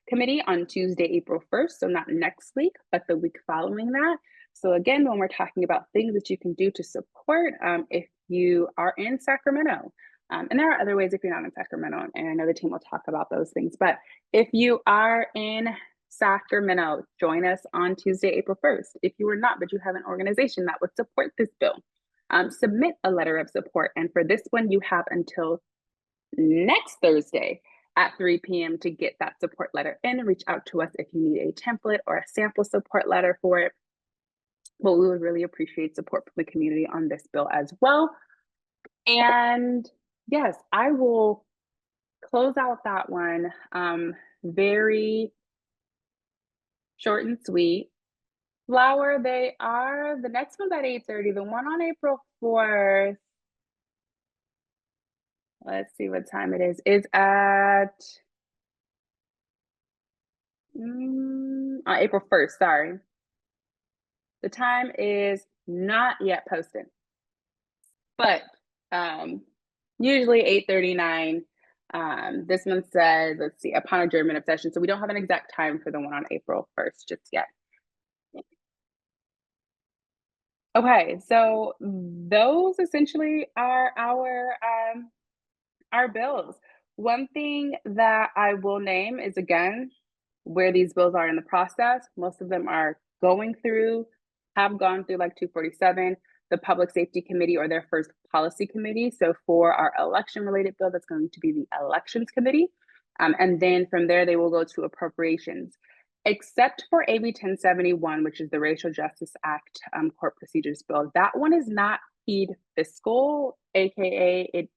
Committee on Tuesday, April 1st. So not next week, but the week following that. So again, when we're talking about things that you can do to support, if you are in Sacramento, and there are other ways if you're not in Sacramento, and I know the team will talk about those things, but if you are in Sacramento, join us on Tuesday, April 1st. If you are not, but you have an organization that would support this bill, submit a letter of support. And for this one, you have until next Thursday at 3 p.m. to get that support letter in and reach out to us if you need a template or a sample support letter for it. But we would really appreciate support from the community on this bill as well. And yes, I will close out that one very short and sweet. Flower, the next one's at 8:30. The one on April 4th, let's see what time it is at April 1st, sorry. The time is not yet posted, but usually 8:39. This one says, let's see, upon adjournment of session. So we don't have an exact time for the one on April 1st just yet. Okay, so those essentially are our bills. One thing that I will name is, again, where these bills are in the process. Most of them are have gone through like 247, the Public Safety Committee or their first policy committee. So for our election related bill, that's going to be the Elections Committee. And then from there, they will go to appropriations. Except for AB 1071, which is the Racial Justice Act Court Procedures Bill. That one is not PED fiscal, AKA it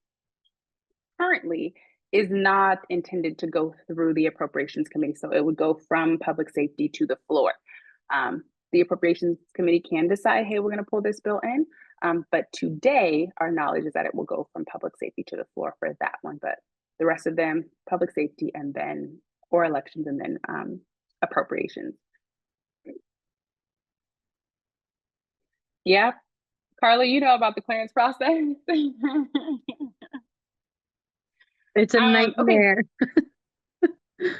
currently is not intended to go through the Appropriations Committee. So it would go from Public Safety to the floor. The Appropriations Committee can decide, hey, we're going to pull this bill in. But today, our knowledge is that it will go from Public Safety to the floor for that one. But the rest of them, Public Safety and then, or elections and then appropriations. Yeah, Carla, you know about the clearance process. It's a nightmare. Okay.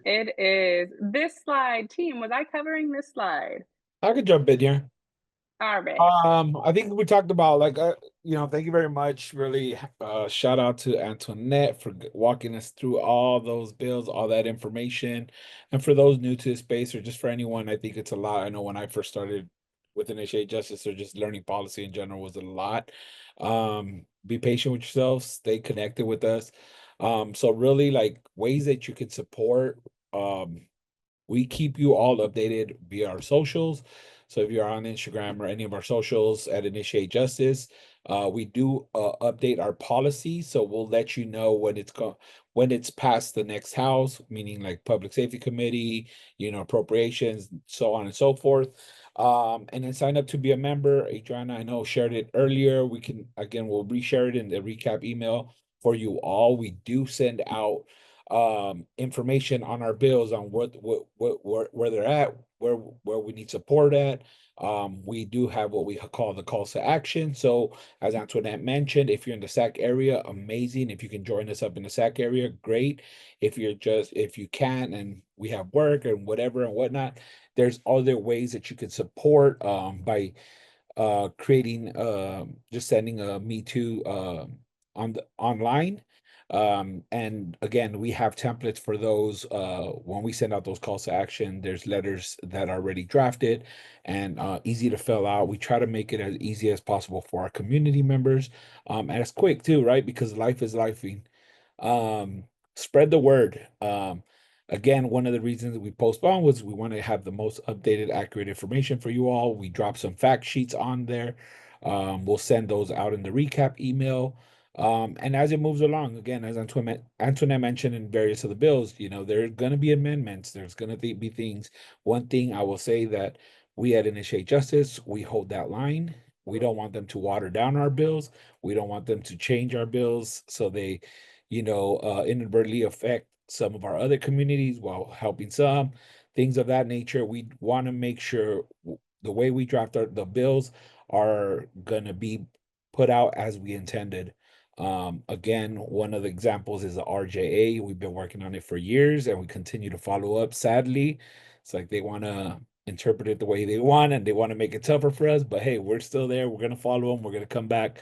It is. This slide, team, was I covering this slide? I could jump in here. All right. I think we talked about thank you very much. Really, shout out to Antoinette for walking us through all those bills, all that information. And for those new to the space or just for anyone, I think it's a lot. I know when I first started with Initiate Justice or just learning policy in general was a lot. Be patient with yourselves, stay connected with us. So really like ways that you can support. We keep you all updated via our socials. So if you're on Instagram or any of our socials at Initiate Justice, we do update our policy. So we'll let you know when it's past the next house, meaning like Public Safety Committee, appropriations, so on and so forth. And then sign up to be a member. Adriana, I know shared it earlier. We'll reshare it in the recap email for you all. We do send out information on our bills on where they're at, where we need support at. We do have what we call the calls to action. So as Antoinette mentioned, if you're in the SAC area, amazing. If you can join us up in the SAC area, great. If you can and we have work and whatever and whatnot, there's other ways that you can support by creating just sending a me too online. And again, we have templates for those. When we send out those calls to action, there's letters that are already drafted and easy to fill out. We try to make it as easy as possible for our community members, and it's quick too, right? Because life is lifing. Spread the word. Again, one of the reasons we postponed was we want to have the most updated, accurate information for you all. We dropped some fact sheets on there. We'll send those out in the recap email. And as it moves along, again, as Antoinette mentioned in various of the bills, there are going to be amendments. There's going to be things. One thing I will say that we at Initiate Justice, we hold that line. We don't want them to water down our bills. We don't want them to change our bills so they, inadvertently affect some of our other communities while helping some things of that nature. We want to make sure the way we draft the bills are gonna be put out as we intended. Again, one of the examples is the RJA. We've been working on it for years and we continue to follow up. Sadly, it's like they want to interpret it the way they want and they want to make it tougher for us, but hey, we're still there. We're going to follow them. We're going to come back.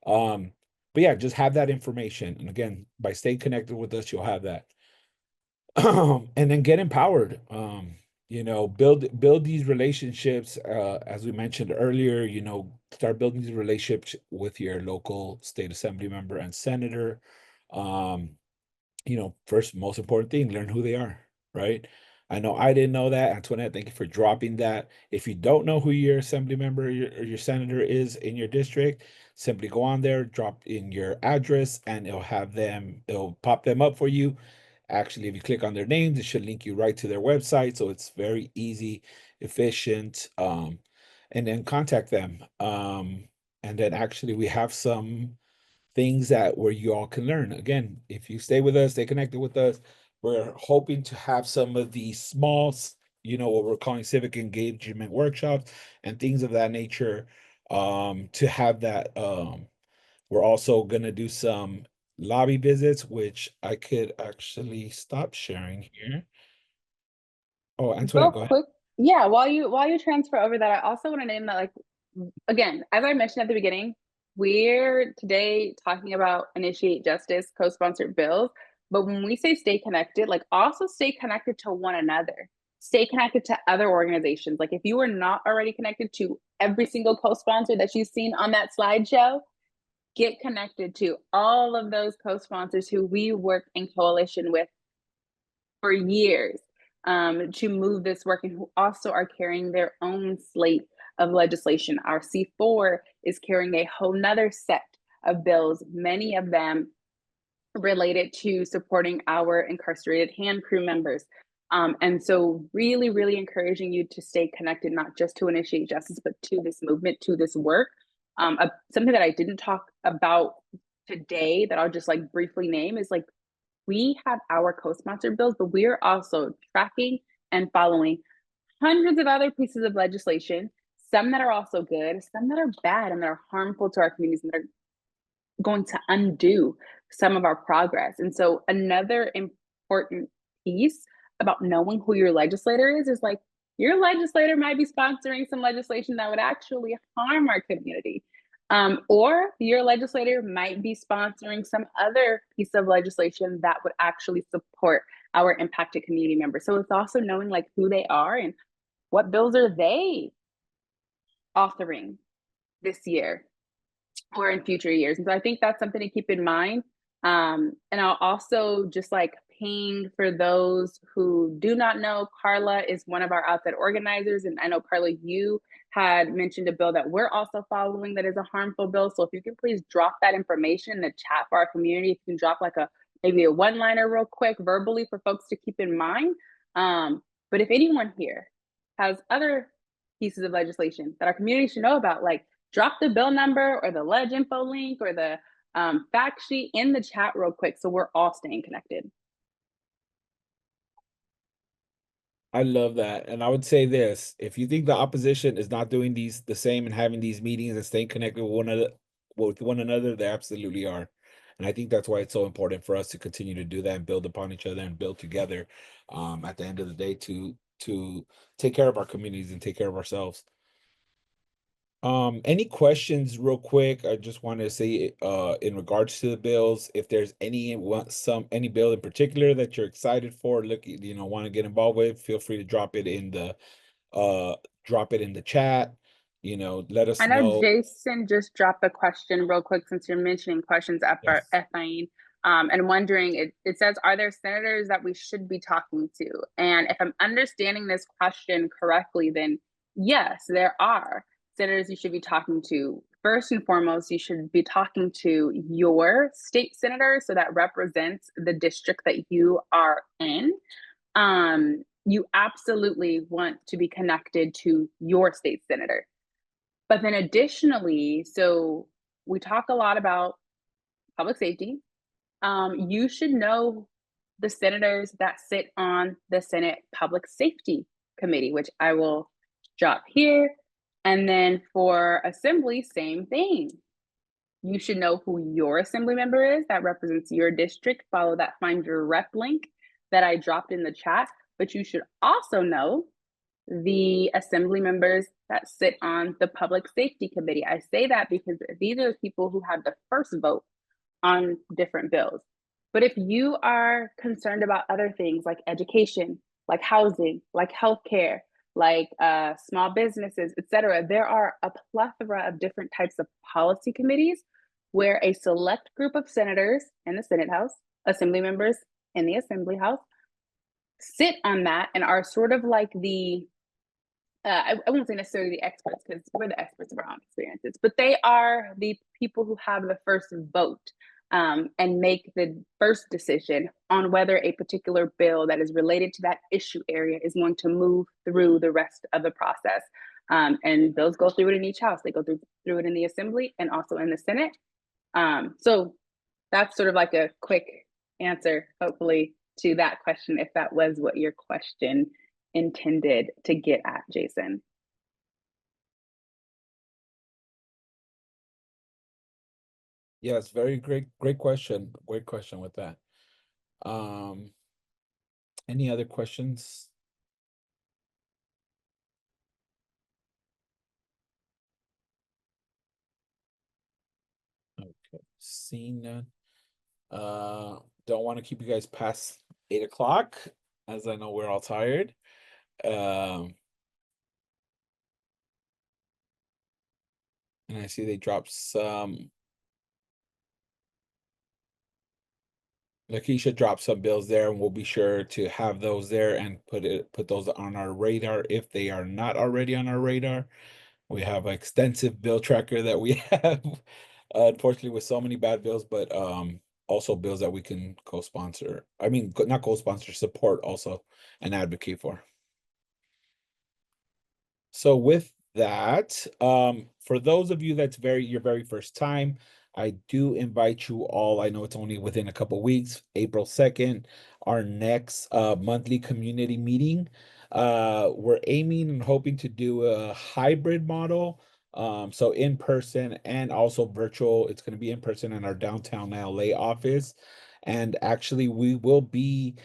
But yeah, just have that information. And again, by staying connected with us, you'll have that. And then get empowered. You know, build these relationships. As we mentioned earlier, you know, start building these relationships with your local state assembly member and senator. You know, first, most important thing, learn who they are, right? I know I didn't know that. Antoinette, thank you for dropping that. If you don't know who your assembly member or your senator is in your district, simply go on there, drop in your address, and it'll pop them up for you. Actually, if you click on their names, it should link you right to their website. So it's very easy, efficient, and then contact them. And then actually we have some things that where you all can learn. Again, if you stay with us, stay connected with us, we're hoping to have some of these small, you know, what we're calling civic engagement workshops and things of that nature. To have that, we're also gonna do some lobby visits, which I could actually stop sharing here. Oh, Antoinette, Real go ahead. quick, yeah, while you transfer over that, I also want to name that, like, again, as I mentioned at the beginning, we're today talking about initiate justice co-sponsored bills, but when we say stay connected, like, also stay connected to one another, stay connected to other organizations. Like, if you are not already connected to every single co-sponsor that you've seen on that slideshow, get connected to all of those co-sponsors who we work in coalition with for years, to move this work, and who also are carrying their own slate of legislation. Our C4 is carrying a whole nother set of bills, many of them related to supporting our incarcerated hand crew members. And so really, really encouraging you to stay connected, not just to initiate justice, but to this movement, to this work. Something that I didn't talk about today that I'll just like briefly name is, like, we have our co-sponsored bills, but we are also tracking and following hundreds of other pieces of legislation, some that are also good, some that are bad and that are harmful to our communities and that are going to undo some of our progress. And so another important piece about knowing who your legislator is like, your legislator might be sponsoring some legislation that would actually harm our community. Or your legislator might be sponsoring some other piece of legislation that would actually support our impacted community members. So it's also knowing, like, who they are and what bills are they authoring this year or in future years. And so I think that's something to keep in mind. And I'll also just like ping for those who do not know, Carla is one of our outside organizers. And I know, Carla, you had mentioned a bill that we're also following that is a harmful bill. So if you can please drop that information in the chat for our community, if you can drop like maybe a one-liner real quick verbally for folks to keep in mind. But if anyone here has other pieces of legislation that our community should know about, like, drop the bill number or the ledge info link or the fact sheet in the chat real quick so we're all staying connected. I love that. And I would say this, if you think the opposition is not doing the same and having these meetings and staying connected with one another, they absolutely are. And I think that's why it's so important for us to continue to do that and build upon each other and build together, at the end of the day, to take care of our communities and take care of ourselves. Any questions real quick? I just want to say, in regards to the bills, if there's any bill in particular that you're excited for, want to get involved with, feel free to drop it in the chat, let us I know know. Jason just dropped a question real quick since you're mentioning questions at Yes. Efrain, and wondering, it says, are there senators that we should be talking to? And if I'm understanding this question correctly, then yes, there are senators you should be talking to. First and foremost, you should be talking to your state senator, so that represents the district that you are in. You absolutely want to be connected to your state senator. But then additionally, so we talk a lot about public safety. You should know the senators that sit on the Senate Public Safety Committee, which I will drop here. And then for assembly, same thing. You should know who your assembly member is that represents your district. Follow that Find Your Rep link that I dropped in the chat. But you should also know the assembly members that sit on the Public Safety Committee. I say that because these are the people who have the first vote on different bills. But if you are concerned about other things like education, like housing, like healthcare, like small businesses, etc., there are a plethora of different types of policy committees where a select group of senators in the Senate House, assembly members in the Assembly House, sit on that and are sort of like the I won't say necessarily the experts because we're the experts of our own experiences, but they are the people who have the first vote and make the first decision on whether a particular bill that is related to that issue area is going to move through the rest of the process. And those go through it in each house. They go through it in the Assembly and also in the Senate. So that's sort of like a quick answer, hopefully, to that question, if that was what your question intended to get at, Jason. Yes, very great question. Great question with that. Any other questions? Okay, seeing none. Don't want to keep you guys past 8 o'clock, as I know we're all tired. And I see they dropped some. Lakeisha dropped some bills there, and we'll be sure to have those there and put those on our radar if they are not already on our radar. We have an extensive bill tracker that we have, unfortunately, with so many bad bills, but also bills that we can co-sponsor. I mean, not co-sponsor, support also and advocate for. So with that, for those of you that's your very first time, I do invite you all. I know it's only within a couple weeks, April 2nd, our next monthly community meeting. We're aiming and hoping to do a hybrid model. So in person and also virtual. It's going to be in person in our downtown LA office. And actually we will be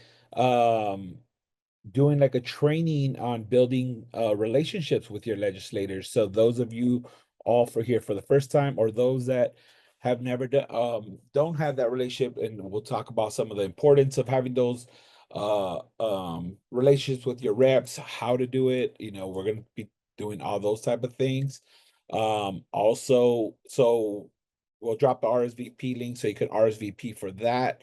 doing like a training on building relationships with your legislators. So those of you all for here for the first time, or those that have never done don't have that relationship, and we'll talk about some of the importance of having those relationships with your reps, how to do it. You know, we're going to be doing all those type of things. Also, so we'll drop the RSVP link so you can RSVP for that.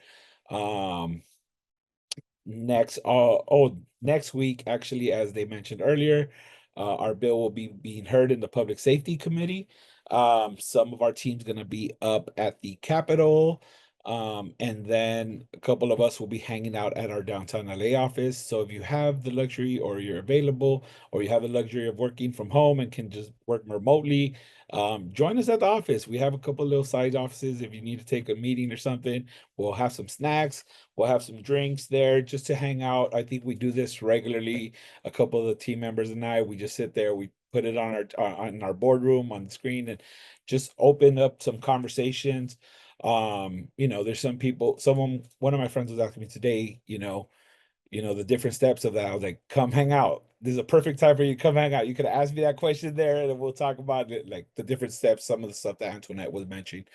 Next week, actually, as they mentioned earlier, our bill will be being heard in the Public Safety Committee. Some of our team's going to be up at the Capitol. And then a couple of us will be hanging out at our downtown LA office. So if you have the luxury, or you're available, or you have the luxury of working from home and can just work remotely, join us at the office. We have a couple little side offices. If you need to take a meeting or something, we'll have some snacks. We'll have some drinks there just to hang out. I think we do this regularly. A couple of the team members and I, we just sit there, we put it on our boardroom on the screen, and just open up some conversations. You know, there's some people, one of my friends was asking me today, the different steps of that. I was like, come hang out. This is a perfect time for you to come hang out. You could ask me that question there, and we'll talk about it, like the different steps, some of the stuff that Antoinette was mentioning.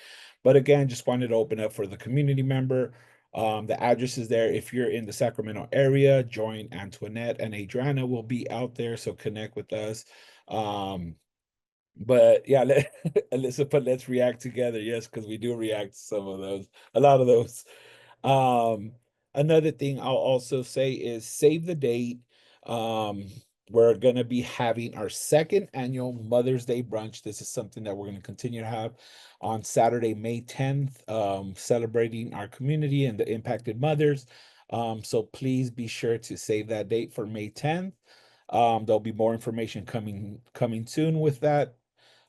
But again, just wanted to open up for the community member. The address is there. If you're in the Sacramento area, join Antoinette and Adriana will be out there, so connect with us. But yeah, let's react together. Yes, because we do react to some of those, a lot of those. Um, Another thing I'll also say is save the date. Um, we're gonna be having our second annual Mother's Day brunch. This is something that we're gonna continue to have on Saturday, May 10th, celebrating our community and the impacted mothers. So please be sure to save that date for May 10th. There'll be more information coming soon with that.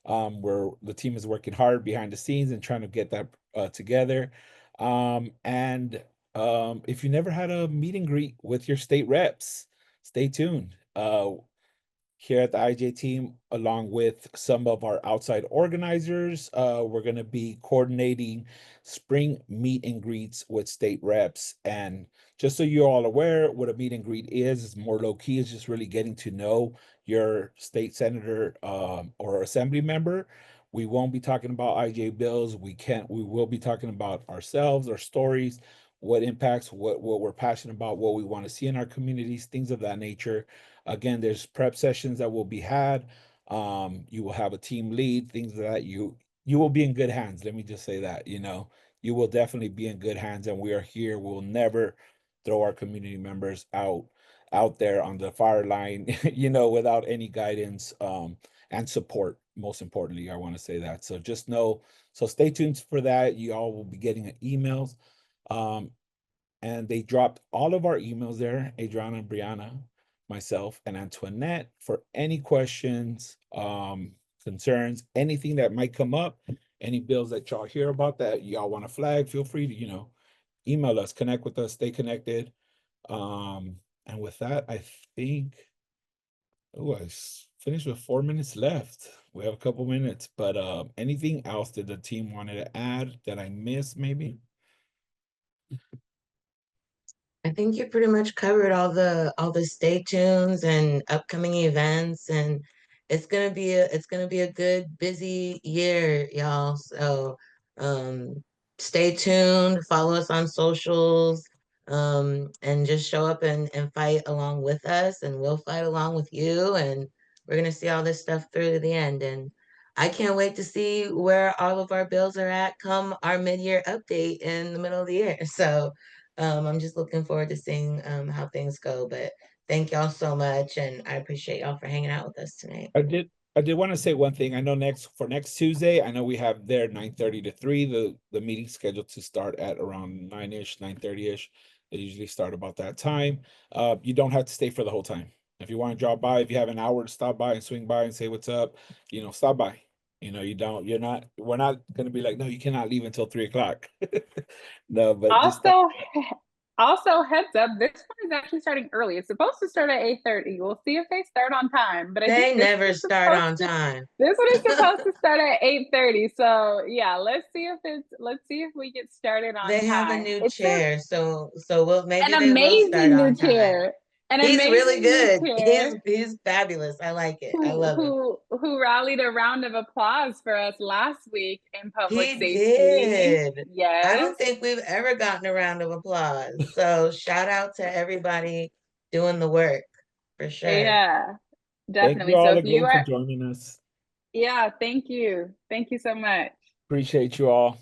Where the team is working hard behind the scenes and trying to get that together. And if you never had a meet and greet with your state reps, stay tuned. here at the IJ team, along with some of our outside organizers. We're going to be coordinating spring meet and greets with state reps. And just so you're all aware, what a meet and greet is, it's more low key. It's just really getting to know your state senator or assembly member. We won't be talking about IJ bills. We will be talking about ourselves, our stories, what impacts, what we're passionate about, what we want to see in our communities, things of that nature. Again, there's prep sessions that will be had. You will have a team lead, things that you will be in good hands. Let me just say that, you will definitely be in good hands, and we are here. We'll never throw our community members out there on the fire line, without any guidance and support. Most importantly, I want to say that. So just know, so stay tuned for that. You all will be getting emails. And they dropped all of our emails there, Adriana and Brianna, myself, and Antoinette, for any questions, concerns, anything that might come up, any bills that y'all hear about that y'all want to flag, feel free to, email us, connect with us, stay connected. And with that, I think, finished with 4 minutes left. We have a couple minutes, but anything else that the team wanted to add that I missed, maybe? I think you pretty much covered all the stay tunes and upcoming events, and it's gonna be a good busy year, y'all. So stay tuned, follow us on socials, and just show up and fight along with us, and we'll fight along with you, and we're gonna see all this stuff through to the end. And I can't wait to see where all of our bills are at come our mid-year update in the middle of the year. So I'm just looking forward to seeing how things go. But thank y'all so much, and I appreciate y'all for hanging out with us tonight. I did want to say one thing. I know next Tuesday, I know we have there 9:30 to 3, the meeting scheduled to start at around 9-ish, 9:30-ish. They usually start about that time. You don't have to stay for the whole time. If you want to drop by, if you have an hour to stop by and swing by and say what's up, stop by. We're not gonna be like, no, you cannot leave until 3 o'clock. No, but just stop. Also, heads up, this one is actually starting early. It's supposed to start at 8:30. We'll see if they start on time. But I They think this never is start on time. this one is supposed to start at 8:30. So yeah, let's see if we get started on They have a time. new It's chair, so maybe an they will start amazing new on time. chair. An He's really amazing new good. chair He's fabulous. I like it. I love him. who rallied a round of applause for us last week in public He safety. did. I Yes. don't think we've ever gotten a round of applause. So shout out to everybody doing the work for sure. Yeah, Thank you definitely. So all if you again for are, joining us. yeah, thank you. Thank you so much. Appreciate you all.